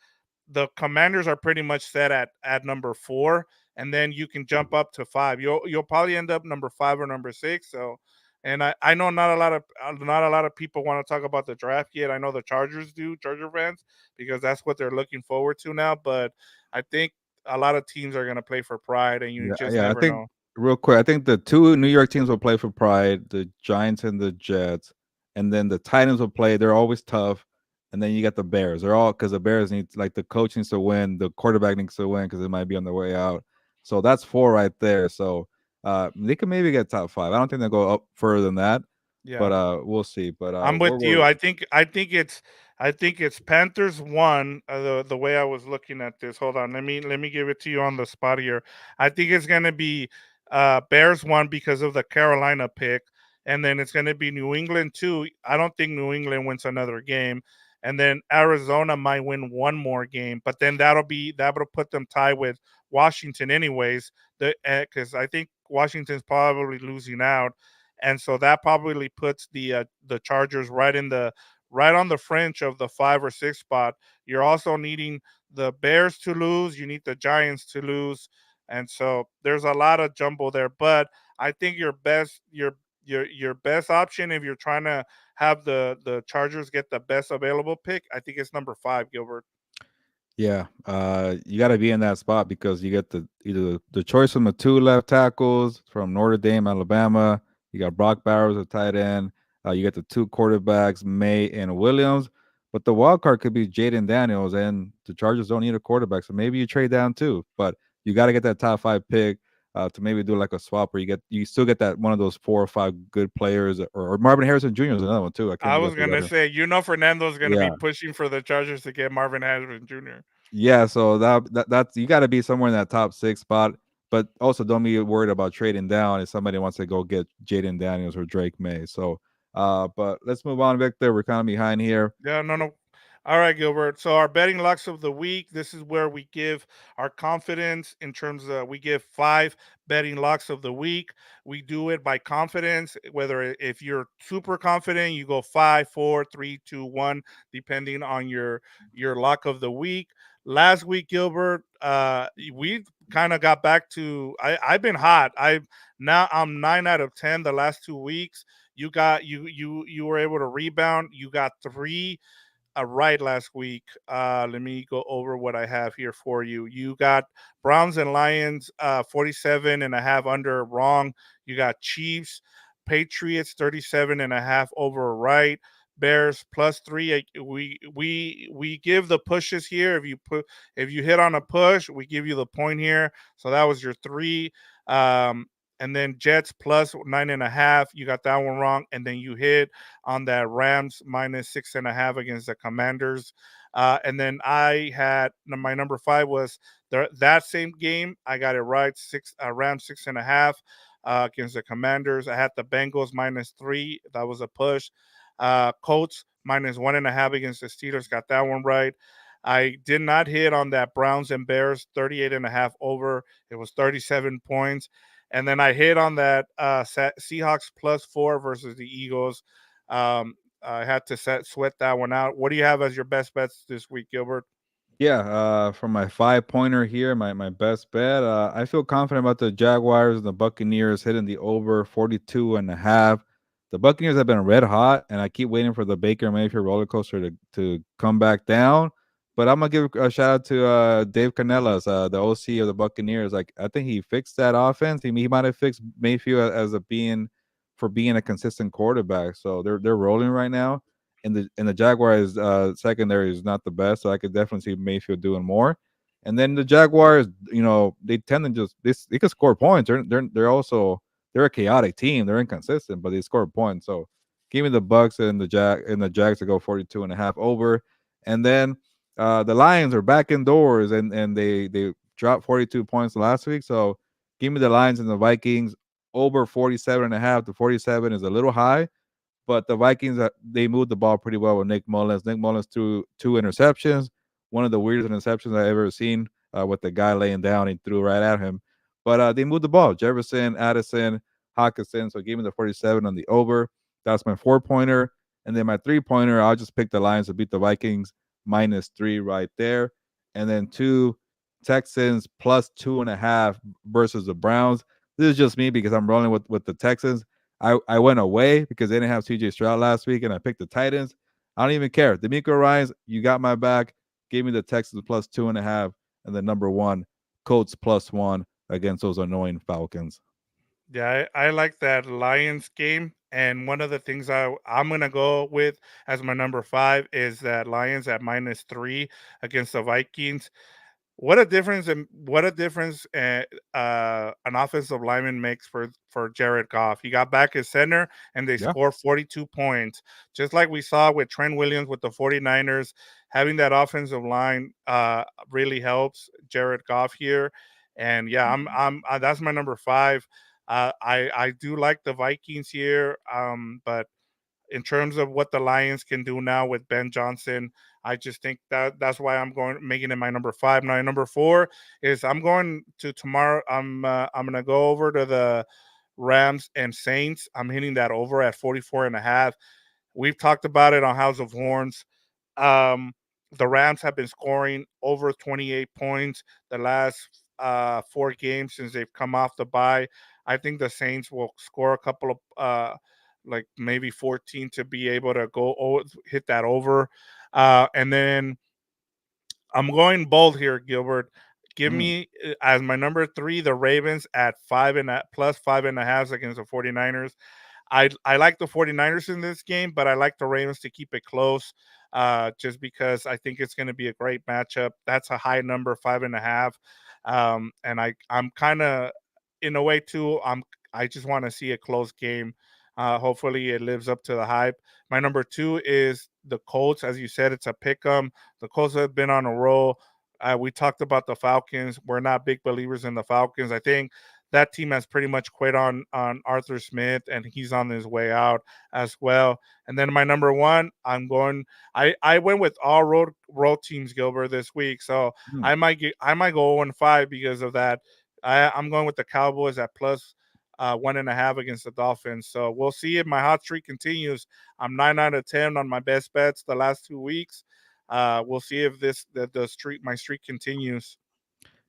the Commanders are pretty much set at number 4, and then you can jump up to 5. You'll probably end up number 5 or number 6. So, and I know not a lot of people want to talk about the draft yet. I know the Chargers do, Charger fans, because that's what they're looking forward to now. But I think a lot of teams are going to play for pride, and you Yeah, just yeah. I never think know. real quick, I think the two New York teams will play for pride, the Giants and the Jets, and then the Titans will play. They're always tough, and then you got the Bears. They're all because the Bears need like the coach needs to win, the quarterback needs to win because it might be on their way out. So that's 4 right there. So they can maybe get top 5. I don't think they'll go up further than that, Yeah. but we'll see. But I'm with where were you. we? I think it's Panthers 1. The way I was looking at this. Hold on. Let me give it to you on the spot here. I think it's gonna be Bears 1 because of the Carolina pick, and then it's gonna be New England 2. I don't think New England wins another game, and then Arizona might win one more game, but then that'll put them tied with Washington anyways. Because I think Washington's probably losing out, and so that probably puts the Chargers right on the fringe of the 5 or 6 spot. You're also needing the Bears to lose. You need the Giants to lose, and so there's a lot of jumble there. But I think your best option if you're trying to have the Chargers get the best available pick, I think it's number 5, Gilbert. Yeah, you got to be in that spot because you get either the choice from the two left tackles from Notre Dame, Alabama. You got Brock Bowers, a tight end. You get the two quarterbacks, May and Williams. But the wild card could be Jaden Daniels, and the Chargers don't need a quarterback, so maybe you trade down too. But you got to get that top five pick to maybe do like a swap where you still get that one of those four or five good players, or Marvin Harrison Jr. is another one too. I I can't was forget gonna him. say, Fernando's gonna be Yeah. pushing for the Chargers to get Marvin Harrison Jr. Yeah, so that's you got to be somewhere in that top six spot, but also don't be worried about trading down if somebody wants to go get Jaden Daniels or Drake May. So, but let's move on, Victor. We're kind of behind here. Yeah, no, no. All right, Gilbert. So our betting locks of the week. This is where we give our confidence in terms of we give 5 betting locks of the week. We do it by confidence. Whether if you're super confident, you go 5, 4, 3, 2, 1, depending on your lock of the week. Last week, Gilbert, we kind of got back to. I've been hot. I'm 9 out of 10 the last 2 weeks. You were able to rebound. You got three right last week. Let me go over what I have here for you. You got Browns and Lions 47 and a half under wrong. You got Chiefs, Patriots 37 and a half over right. Bears +3. We give the pushes here. If you hit on a push, we give you the point here. So that was your three. Um, and then Jets +9.5. You got that one wrong. And then you hit on that Rams -6.5 against the Commanders. And then I had my number 5 was that same game. I got it right. Rams 6.5 against the Commanders. I had the Bengals -3. That was a push. Colts -1.5 against the Steelers. Got that one right. I did not hit on that Browns and Bears 38.5 over. It was 37 points. And then I hit on that Seahawks +4 versus the Eagles. Um, I had to sweat that one out. What do you have as your best bets this week, Gilbert? Yeah, for my 5 pointer here, my best bet. I feel confident about the Jaguars and the Buccaneers hitting the over 42.5. The Buccaneers have been red hot, and I keep waiting for the Baker Mayfield roller coaster to come back down. But I'm gonna give a shout out to Dave Canellas, the OC of the Buccaneers. Like I think he fixed that offense. He might have fixed Mayfield as a being a consistent quarterback. So they're rolling right now, and the Jaguars secondary is not the best, so I could definitely see Mayfield doing more. And then the Jaguars, they tend to just they can score points. They're a chaotic team. They're inconsistent, but they score points. So give me the Bucks and the Jags to go 42.5 over. And then the Lions are back indoors and they dropped 42 points last week. So give me the Lions and the Vikings over 47.5 to 47 is a little high, but the Vikings, they moved the ball pretty well with Nick Mullins. Nick Mullins threw 2 interceptions, one of the weirdest interceptions I've ever seen. With the guy laying down, he threw right at him. But they moved the ball. Jefferson, Addison, Hawkinson. So give me the 47 on the over. That's my 4 pointer. And then my 3 pointer, I'll just pick the Lions to beat the Vikings -3 right there. And then two Texans +2.5 versus the Browns. This is just me because I'm rolling with the Texans. I went away because they didn't have CJ Stroud last week, and I picked the Titans. I don't even care. D'Amico Ryans, you got my back. Gave me the Texans +2.5, and the number one Colts +1 against those annoying Falcons. Yeah, I like that Lions game. And one of the things I'm gonna go with as my number 5 is that Lions at -3 against the Vikings. What a difference an offensive lineman makes for Jared Goff. He got back his center and they Yeah. scored 42 points. Just like we saw with Trent Williams with the 49ers, having that offensive line really helps Jared Goff here. And yeah, that's my number 5. I do like the Vikings here, but in terms of what the Lions can do now with Ben Johnson. I just think that's why I'm going making it my number 5. Now, number 4 is I'm going to tomorrow. I'm gonna go over to the Rams and Saints. I'm hitting that over at 44.5. We've talked about it on House of Horns. Um, the Rams have been scoring over 28 points the last 4 games since they've come off the bye. I think the Saints will score a couple of like maybe 14 to be able to hit that over. And then I'm going bold here, Gilbert. Give Mm, me as my number three the Ravens at five and plus 5.5 against the 49ers. I like the 49ers in this game, but I like the Ravens to keep it close just because I think it's going to be a great matchup. That's a high number, 5.5. And I'm kind of in a way too. I just want to see a close game. Hopefully it lives up to the hype. My number two is the Colts. As you said, it's a pick 'em. The Colts have been on a roll. We talked about the Falcons. We're not big believers in the Falcons. I think that team has pretty much quit on Arthur Smith, and he's on his way out as well. And then my number one, I went with all road teams, Gilbert, this week, so mm. I might go 0-5 because of that. I'm going with the Cowboys at plus 1.5 against the Dolphins. So we'll see if my hot streak continues. I'm 9 out of 10 on my best bets the last 2 weeks. We'll see if the streak my streak continues.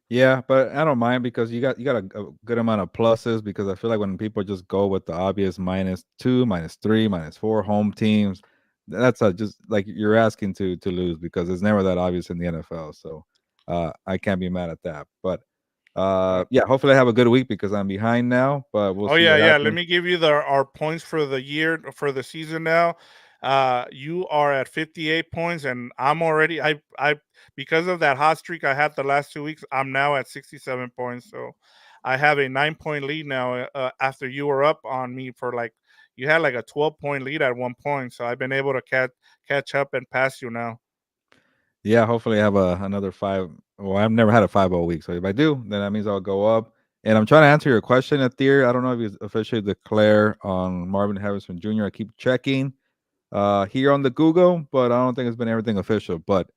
Yeah, but I don't mind because you got a good amount of pluses because I feel like when people just go with the obvious -2, -3, -4 home teams, that's just like you're asking to lose because it's never that obvious in the NFL. So I can't be mad at that. But yeah, hopefully I have a good week because I'm behind now, but we'll Oh see yeah, what yeah. Let happens. me give you our points for the year for the season now. You are at 58 points, and I'm already I because of that hot streak I had the last 2 weeks. I'm now at 67 points, so I have a 9 point lead now. After you were up on me for like you had like a 12 point lead at one point, so I've been able to catch up and pass you now. Yeah, hopefully I have another 5. Well, I've never had a 5-0 week, so if I do, then that means I'll go up. And I'm trying to answer your question, Athir. I don't know if you officially declare on Marvin Harrison Jr. I keep checking here on the Google, but I don't think it's been everything official. But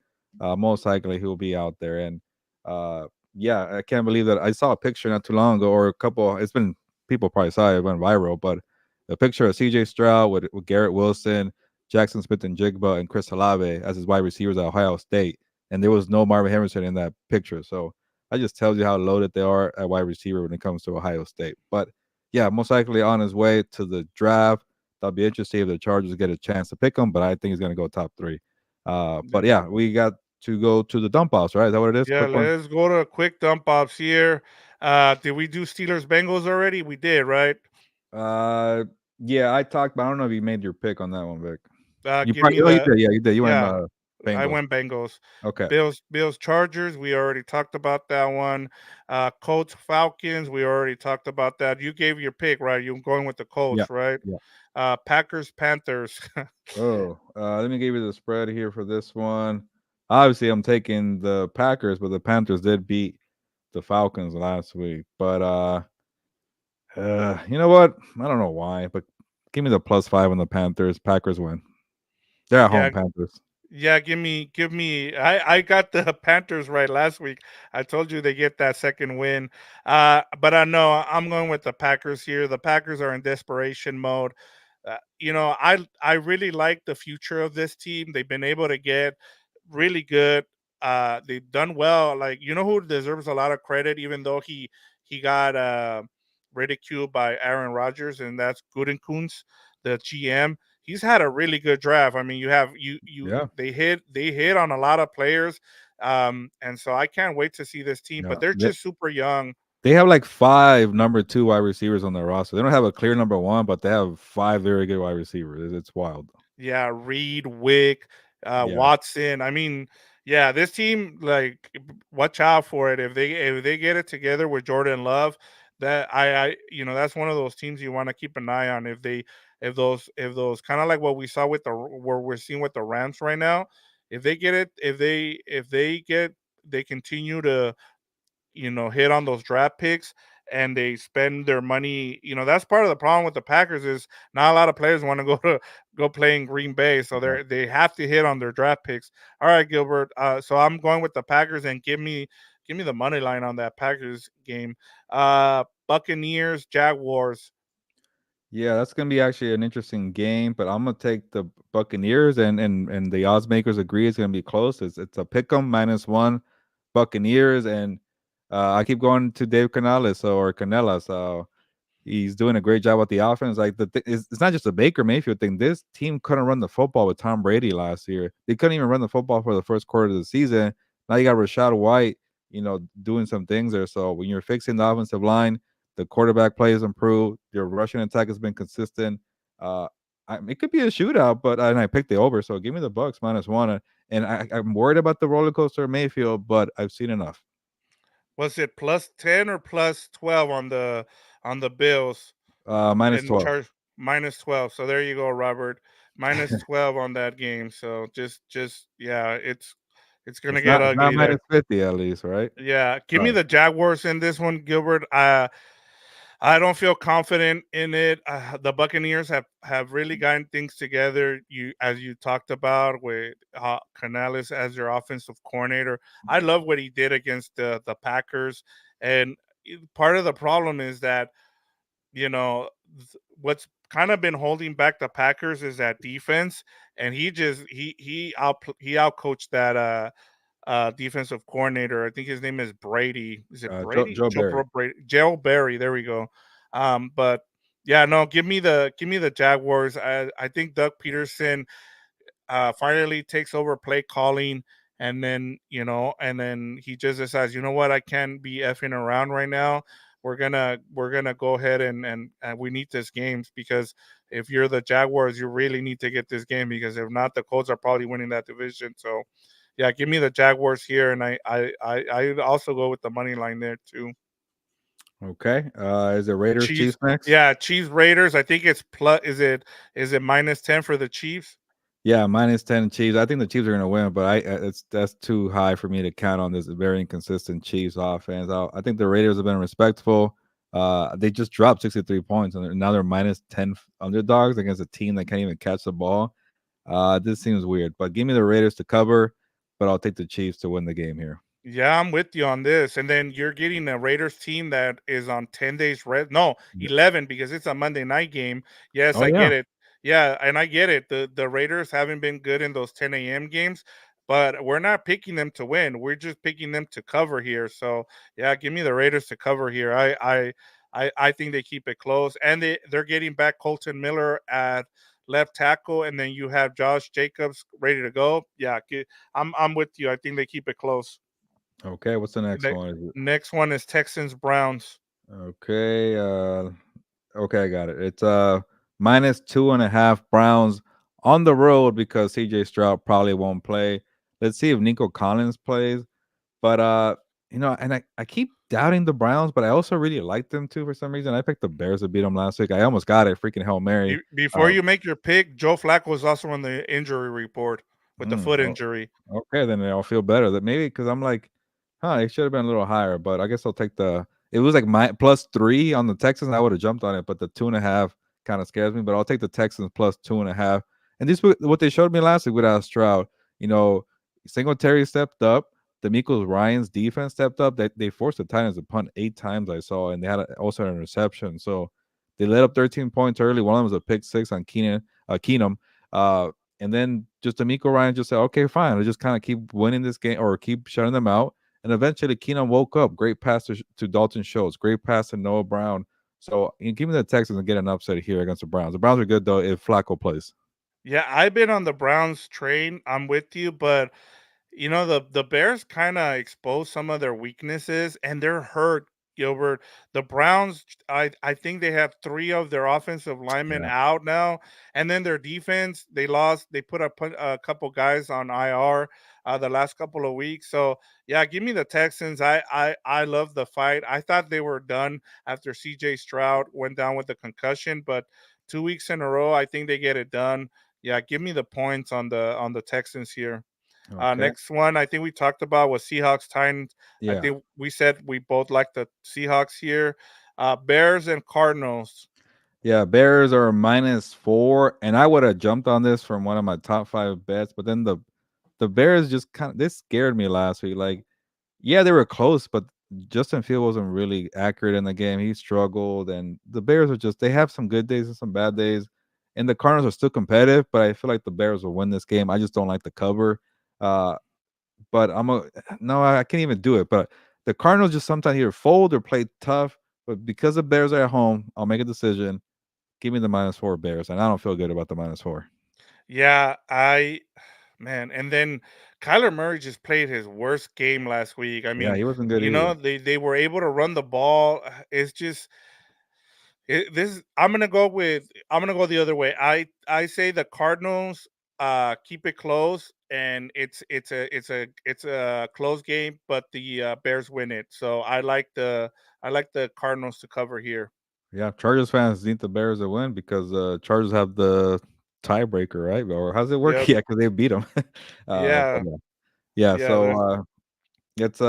most likely he'll be out there. And uh, yeah, I can't believe that I saw a picture not too long ago, or a couple. It's been people probably saw it, it went viral, but a picture of C.J. Stroud with Garrett Wilson, Jackson Smith and Jigba, and Chris Olave as his wide receivers at Ohio State, and there was no Marvin Harrison in that picture. So I just tells you how loaded they are at wide receiver when it comes to Ohio State. But yeah, most likely on his way to the draft. That'll be interesting if the Chargers get a chance to pick him, but I think he's going to go top three. But Yeah, yeah, we got to go to the dump offs, right? Is that what it is? yeah. Quick one. Let's go to a quick dump offs here. Did we do Steelers Bengals already? We did, right? Uh, yeah, I talked, but I don't know if you made your pick on that one, Vic. You Give probably, me oh, you the did. Yeah, you did. You went yeah. I Bengals. went Bengals. Okay. Bills Chargers. We already talked about that one. Colts Falcons. We already talked about that. You gave your pick, right? You're going with the Yeah. Colts, right? Yeah. Packers Panthers. Oh, let me give you the spread here for this one. Obviously, I'm taking the Packers, but the Panthers did beat the Falcons last week. But you know what? I don't know why, but give me the +5 on the Panthers. Packers win. They're at home, yeah, Panthers. yeah. Give me. I got the Panthers right last week. I told you they get that second win. But I know I'm going with the Packers here. The Packers are in desperation mode. I really like the future of this team. They've been able to get really good. They've done well. Like who deserves a lot of credit, even though he got ridiculed by Aaron Rodgers, and that's Gutekunst, the GM. He's had a really good draft. I mean, you have Yeah. they hit on a lot of players, and so I can't wait to see this team. Yeah. But they're They, just super young. they have like 5 number 2 wide receivers on their roster. They don't have a clear number 1, but they have 5 very good wide receivers. It's wild. Yeah, Reed, Wick, Yeah. Watson. I mean, yeah, this team like watch out for it if they get it together with Jordan Love. That I that's one of those teams you want to keep an eye on if those kind of like what we saw with the where we're seeing with the Rams right now. If they get it, if they get they continue to hit on those draft picks and they spend their money. That's part of the problem with the Packers is not a lot of players want to go play in Green Bay, so Yeah. they have to hit on their draft picks. All right, Gilbert. So I'm going with the Packers and give me the money line on that Packers game. Buccaneers, Jaguars. Yeah, that's gonna be actually an interesting game, but I'm gonna take the Buccaneers, and the odds makers agree it's gonna be close. It's a pick 'em -1 Buccaneers, and I keep going to Dave Canales or Canela, so he's doing a great job with the offense. Like it's not just a Baker Mayfield thing. This team couldn't run the football with Tom Brady last year. They couldn't even run the football for the first quarter of the season. Now you got Rashad White, doing some things there. So when you're fixing the offensive line, the quarterback play has improved. Your rushing attack has been consistent. Uh, it could be a shootout, but and I picked the over. So give me the Bucks -1. And I'm worried about the roller coaster Mayfield, but I've seen enough. Was it +10 or +12 on the Bills Minus and 12. charge -12? So there you go, Robert. -12 on that game. So just yeah, it's gonna get It's not ugly there. -50 at least, right? Yeah, give me Right. the Jaguars in this one, Gilbert. I don't feel confident in it. The Buccaneers have really gotten things together. As you talked about with Canales as their offensive coordinator. I love what he did against the Packers, and part of the problem is that you know what's kind of been holding back the Packers is that defense, and he out coached that defensive coordinator. I think his name is Brady. Is it Brady? Joe Barry. Joe Barry. There we go. But yeah, no, give me the Jaguars. I think Doug Peterson finally takes over play calling, and then and then he just decides, you know what, I can't be effing around right now. We're gonna go ahead and we need this games because if you're the Jaguars, you really need to get this game because if not, the Colts are probably winning that division. So yeah, give me the Jaguars here, and I also go with the money line there too. Okay. Is it Raiders Chiefs, Chiefs next? yeah, Chiefs Raiders. I think it's plus. Is it -10 for the Chiefs? Yeah, -10 Chiefs. I think the Chiefs are gonna win, but that's too high for me to count on this very inconsistent Chiefs offense. I think the Raiders have been respectful. They just dropped 63 points, and now they're -10 underdogs against a team that can't even catch the ball. This seems weird, but give me the Raiders to cover, but I'll take the Chiefs to win the game here. Yeah, I'm with you on this. And then you're getting a Raiders team that is on 10 days rest. No, Yeah. 11 because it's a Monday night game. Yes, Oh I yeah. get it. Yeah, and I get it. The Raiders haven't been good in those 10 a.m. games, but we're not picking them to win. We're just picking them to cover here. So yeah, give me the Raiders to cover here. I think they keep it close. And they're getting back Colton Miller at left tackle, and then you have Josh Jacobs ready to go. Yeah, I'm with you. I think they keep it close. Okay, what's the next Ne- one? Is it Next one is Texans Browns. okay? Okay, I got it. It's -2.5 Browns on the road because CJ Stroud probably won't play. Let's see if Nico Collins plays. But and I keep doubting the Browns, but I also really like them too for some reason. I picked the Bears to beat them last week. I almost got it, freaking Hail Mary. Before Uh, you make your pick, Joe Flacco was also on the injury report with the foot oh, injury. okay, then I'll feel better. That maybe because I'm like, it should have been a little higher, but I guess I'll take the. It was like my +3 on the Texans. I would have jumped on it, but the 2.5 kind of scares me. But I'll take the Texans +2.5. And this what they showed me last week without Stroud. You know, Singletary stepped up. D'Amico Ryan's defense stepped up. They forced the Titans to punt 8 times. I saw, and they had also an interception. So they let up 13 points early. One of them was a pick six on Keenum. Uh, and then just D'Amico Ryan just said, okay, fine. Let's just kind of keep winning this game or keep shutting them out. And eventually Keenum woke up. Great pass to Dalton Schultz. Great pass to Noah Brown. So you give me the Texans and get an upset here against the Browns. The Browns are good though if Flacco plays. Yeah, I've been on the Browns train. I'm with you, but the Bears kind of expose some of their weaknesses, and they're hurt, Gilbert. The Browns, I think they have three of their offensive linemen Yeah. out now, and then their defense, they lost. They put a couple guys on IR the last couple of weeks. So yeah, give me the Texans. I love the fight. I thought they were done after CJ Stroud went down with the concussion, but 2 weeks in a row, I think they get it done. Yeah, give me the points on the Texans here. Okay. Next one, I think we talked about was Seahawks Titans. I Yeah. think we said we both like the Seahawks here. Bears and Cardinals. Yeah. Bears are -4. And I would have jumped on this from one of my top 5 bets, but then the Bears just kind of this scared me last week. Like, yeah, they were close, but Justin Field wasn't really accurate in the game. He struggled, and the Bears are just they have some good days and some bad days. And the Cardinals are still competitive, but I feel like the Bears will win this game. I just don't like the cover. Uh, but I'm a no, I can't even do it. But the Cardinals just sometimes either fold or play tough. But because the Bears are at home, I'll make a decision. Give me the -4 Bears, and I don't feel good about the -4. Yeah, Man, and then Kyler Murray just played his worst game last week. I Yeah, mean, he wasn't good either. they were able to run the ball. It's just this. I'm gonna go the other way. I say the Cardinals keep it close, and it's a close game, but the Bears win it. So I like the Cardinals to cover here. Yeah, Chargers fans need the Bears to win because Chargers have the tiebreaker, right? Or how's it work? Yep. Yeah, because they beat them. But Yeah. yeah, yeah. Yeah. So let's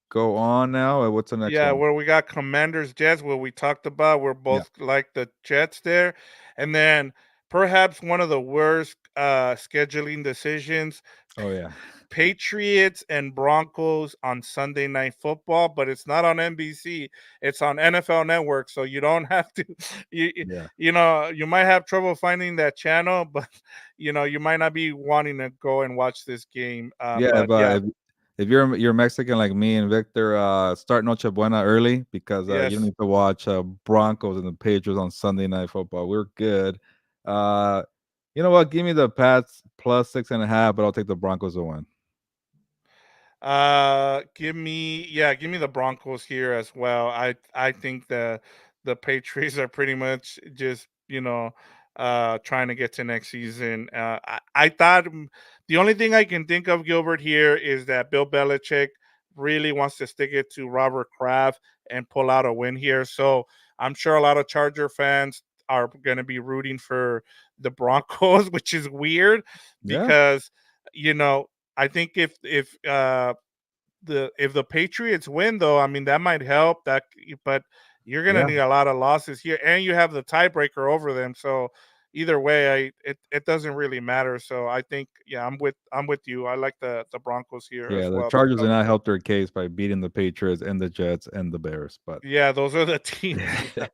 go on now. What's the next Yeah, one? where we got Commanders Jets, where we talked about we're Yeah. both like the Jets there. And then perhaps one of the worst scheduling decisions, Oh yeah. Patriots and Broncos on Sunday Night Football, but it's not on NBC. It's on NFL Network, so you don't have to Yeah. you might have trouble finding that channel, but you might not be wanting to go and watch this game. Yeah, But yeah, if you're Mexican like me and Victor, start Noche Buena early because you don't yes. need to watch Broncos and the Patriots on Sunday Night Football. We're good. Uh, you know what? Give me the Pats plus 6.5, but I'll take the Broncos to win. Give me the Broncos here as well. I think the Patriots are pretty much just, trying to get to next season. I thought the only thing I can think of, Gilbert, here is that Bill Belichick really wants to stick it to Robert Kraft and pull out a win here. So I'm sure a lot of Charger fans are going to be rooting for the Broncos, which is weird Yeah, because, you know, I think if the Patriots win, though, I mean that might help. But you're gonna yeah, need a lot of losses here, and you have the tiebreaker over them. So either way, it doesn't really matter. So I think, yeah, I'm with you. I like the Broncos here yeah. as The well to Chargers did cover. not help their case by beating the Patriots and the Jets and the Bears, but Yeah, those are the teams. Yeah.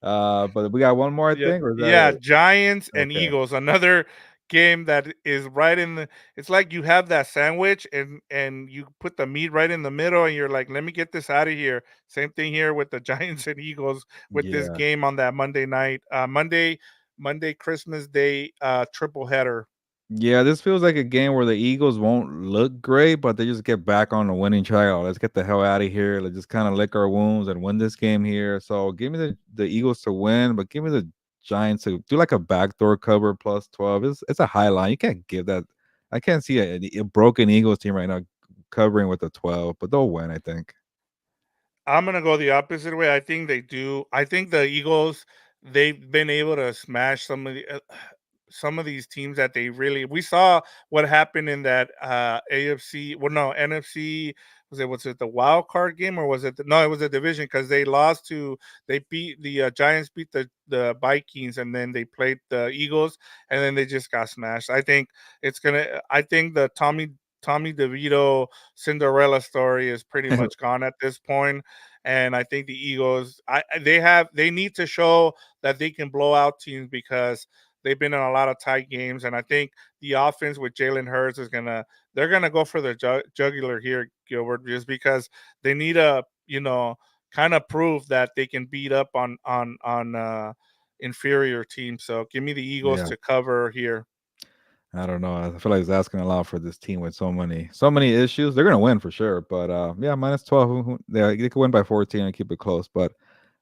but we got one more, I Yeah, think, or is that yeah, it? Giants and Okay. Eagles, another game that is right in the it's like you have that sandwich and you put the meat right in the middle and you're like, "Let me get this out of here." Same thing here with the Giants and Eagles with this Yeah. game on that Monday night, Monday Christmas Day triple header. Yeah, this feels like a game where the Eagles won't look great, but they just get back on the winning track. Oh, let's get the hell out of here. Let's just kind of lick our wounds and win this game here. So give me the Eagles to win, but give me the Giants to do like a backdoor cover plus 12. It's a high line. You can't give that. I can't see a broken Eagles team right now covering with the 12, but they'll win, I think. I'm gonna go the opposite way. I think they do. I think the Eagles, they've been able to smash some of these teams that they really. We saw what happened in that AFC. Well, no, NFC. Was it the wild card game or was it no? It was a division because they beat the Giants beat the Vikings and then they played the Eagles and then they just got smashed. I think the Tommy DeVito Cinderella story is pretty much gone at this point, and I think the Eagles, they need to show that they can blow out teams because they've been in a lot of tight games, and I think the offense with Jalen Hurts is they're gonna go for the jugular here, Gilbert, just because they need a kind of prove that they can beat up on inferior teams. So give me the Eagles Yeah. to cover here. I don't know. I feel like it's asking a lot for this team with so many issues. They're gonna win for sure, but yeah, minus 12. Yeah, they could win by 14 and keep it close. But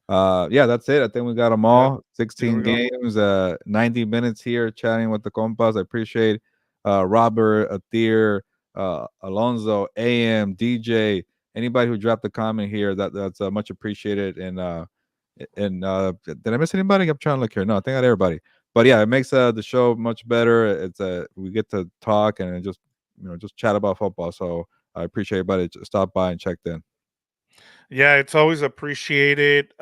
yeah, that's it. I think we got them Yep, all. there 16 we go. games, 90 minutes here chatting with the compas. I appreciate Robert, Athir, Alonzo, AM, DJ, anybody who dropped a comment here. That's much appreciated. And did I miss anybody? I'm trying to look here. No, I think I got everybody. But yeah, it makes the show much better. It's we get to talk and just just chat about football. So I appreciate everybody stop by and checked in. Yeah, it's always appreciated.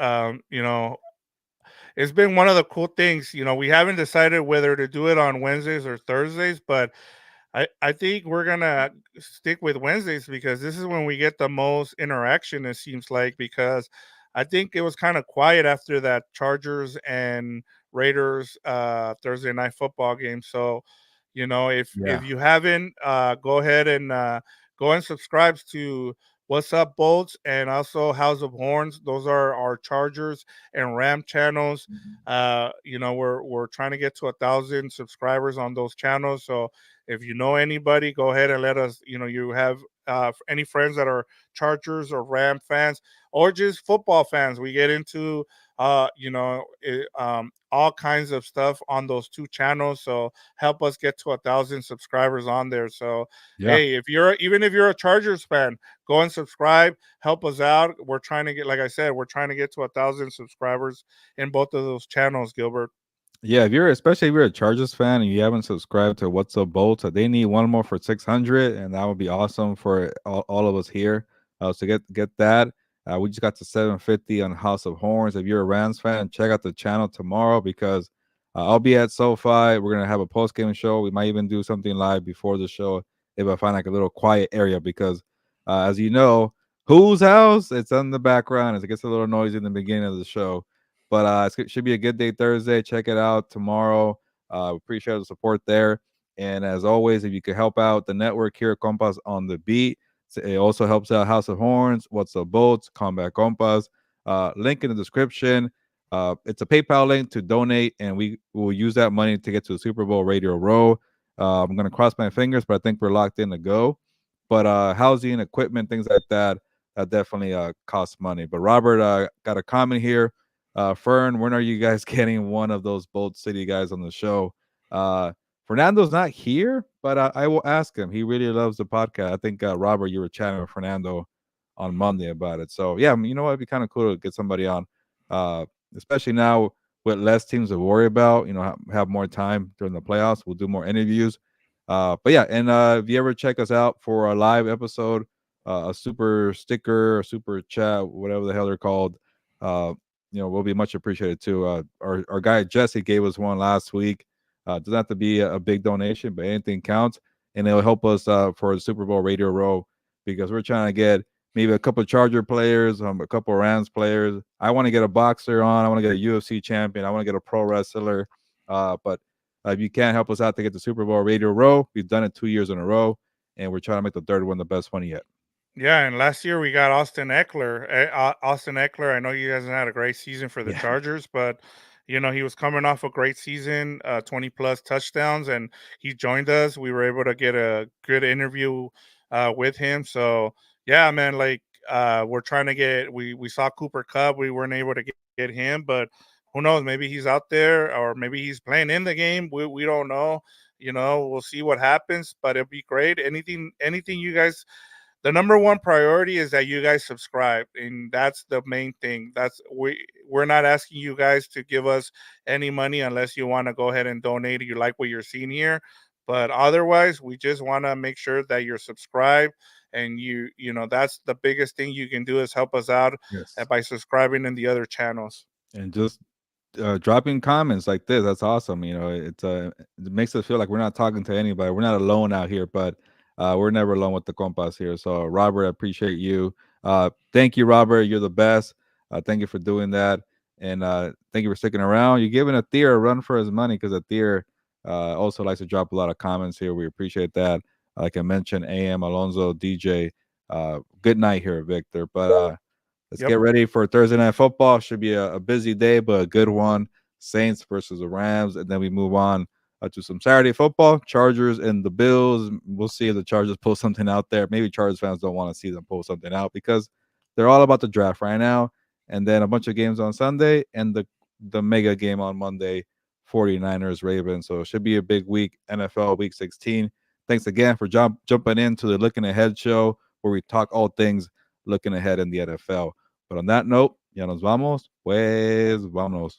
It's been one of the cool things. We haven't decided whether to do it on Wednesdays or Thursdays, but I think we're gonna stick with Wednesdays because this is when we get the most interaction, it seems like, because I think it was kind of quiet after that Chargers and Raiders Thursday night football game. So, if Yeah. you haven't, go ahead and go and subscribe to What's Up Bolts and also House of Horns. Those are our Chargers and Ram channels. We're trying to get to 1,000 subscribers on those channels. So If you know anybody, go ahead and let us. You have any friends that are Chargers or Ram fans, or just football fans. We get into all kinds of stuff on those two channels. So help us get to 1,000 subscribers on there. So Yeah. hey, if you're a Chargers fan, go and subscribe. Help us out. We're trying to get, like I said, we're trying to get to 1,000 subscribers in both of those channels, Gilbert. Yeah, especially if you're a Chargers fan and you haven't subscribed to What's Up Bolts, they need one more for 600, and that would be awesome for all of us here. So get that. We just got to 750 on House of Horns. If you're a Rams fan, check out the channel tomorrow because I'll be at SoFi. We're gonna have a post game show. We might even do something live before the show if I find like a little quiet area because, as you know, whose house? It's in the background. It gets a little noisy in the beginning of the show. But it should be a good day Thursday. Check it out tomorrow. Appreciate the support there. And as always, if you could help out the network here at Compas on the beat, it also helps out House of Horns, What's Up Boats, Combat Compas. Link in the description. It's a PayPal link to donate, and we will use that money to get to the Super Bowl Radio Row. I'm going to cross my fingers, but I think we're locked in to go. But housing, equipment, things like that, definitely costs money. But Robert got a comment here. Fern, when are you guys getting one of those Bolt City guys on the show? Uh, Fernando's not here, but I will ask him. He really loves the podcast. I think Robert, you were chatting with Fernando on Monday about it. So yeah, you know what? It'd be kind of cool to get somebody on, uh, especially now with less teams to worry about. Have more time during the playoffs. We'll do more interviews. But yeah, and if you ever check us out for a live episode, a super sticker, a super chat, whatever the hell they're called. Uh, will be much appreciated too. Our guy Jesse gave us one last week. Doesn't have to be a big donation, but anything counts, and it'll help us for the Super Bowl Radio Row because we're trying to get maybe a couple of Charger players, a couple of Rams players. I want to get a boxer on. I want to get a UFC champion. I want to get a pro wrestler. But if you can't help us out to get the Super Bowl Radio Row, we've done it 2 years in a row, and we're trying to make the third one the best one yet. Yeah, and last year we got Austin Eckler. Austin Eckler, I know you guys had a great season for the Yeah. Chargers, but he was coming off a great season, 20 plus touchdowns, and he joined us. We were able to get a good interview with him. So yeah, man, like we're trying to get. We saw Cooper Cup, we weren't able to get him, but who knows? Maybe he's out there, or maybe he's playing in the game. We don't know. We'll see what happens, but it'd be great. Anything you guys, the number one priority is that you guys subscribe, and that's the main thing. We're not asking you guys to give us any money unless you want to go ahead and donate. You like what you're seeing here, but otherwise we just want to make sure that you're subscribed, and that's the biggest thing you can do is help us out Yes. by subscribing in the other channels. And just dropping comments like this, that's awesome. It makes us feel like we're not talking to anybody. We're not alone out here, but we're never alone with the compas here. So Robert, I appreciate you. Thank you, Robert. You're the best. Thank you for doing that, and thank you for sticking around. You're giving Athir a run for his money because Athir also likes to drop a lot of comments here. We appreciate that. Like I mentioned, AM Alonso, DJ. Good night here, Victor. But let's Yep. get ready for Thursday Night Football. Should be a busy day, but a good one. Saints versus the Rams, and then we move on to some Saturday football. Chargers and the Bills. We'll see if the Chargers pull something out there. Maybe Chargers fans don't want to see them pull something out because they're all about the draft right now. And then a bunch of games on Sunday and the mega game on Monday, 49ers-Ravens. So it should be a big week, NFL Week 16. Thanks again for jumping into the Looking Ahead show where we talk all things looking ahead in the NFL. But on that note, ya nos vamos, pues vámonos.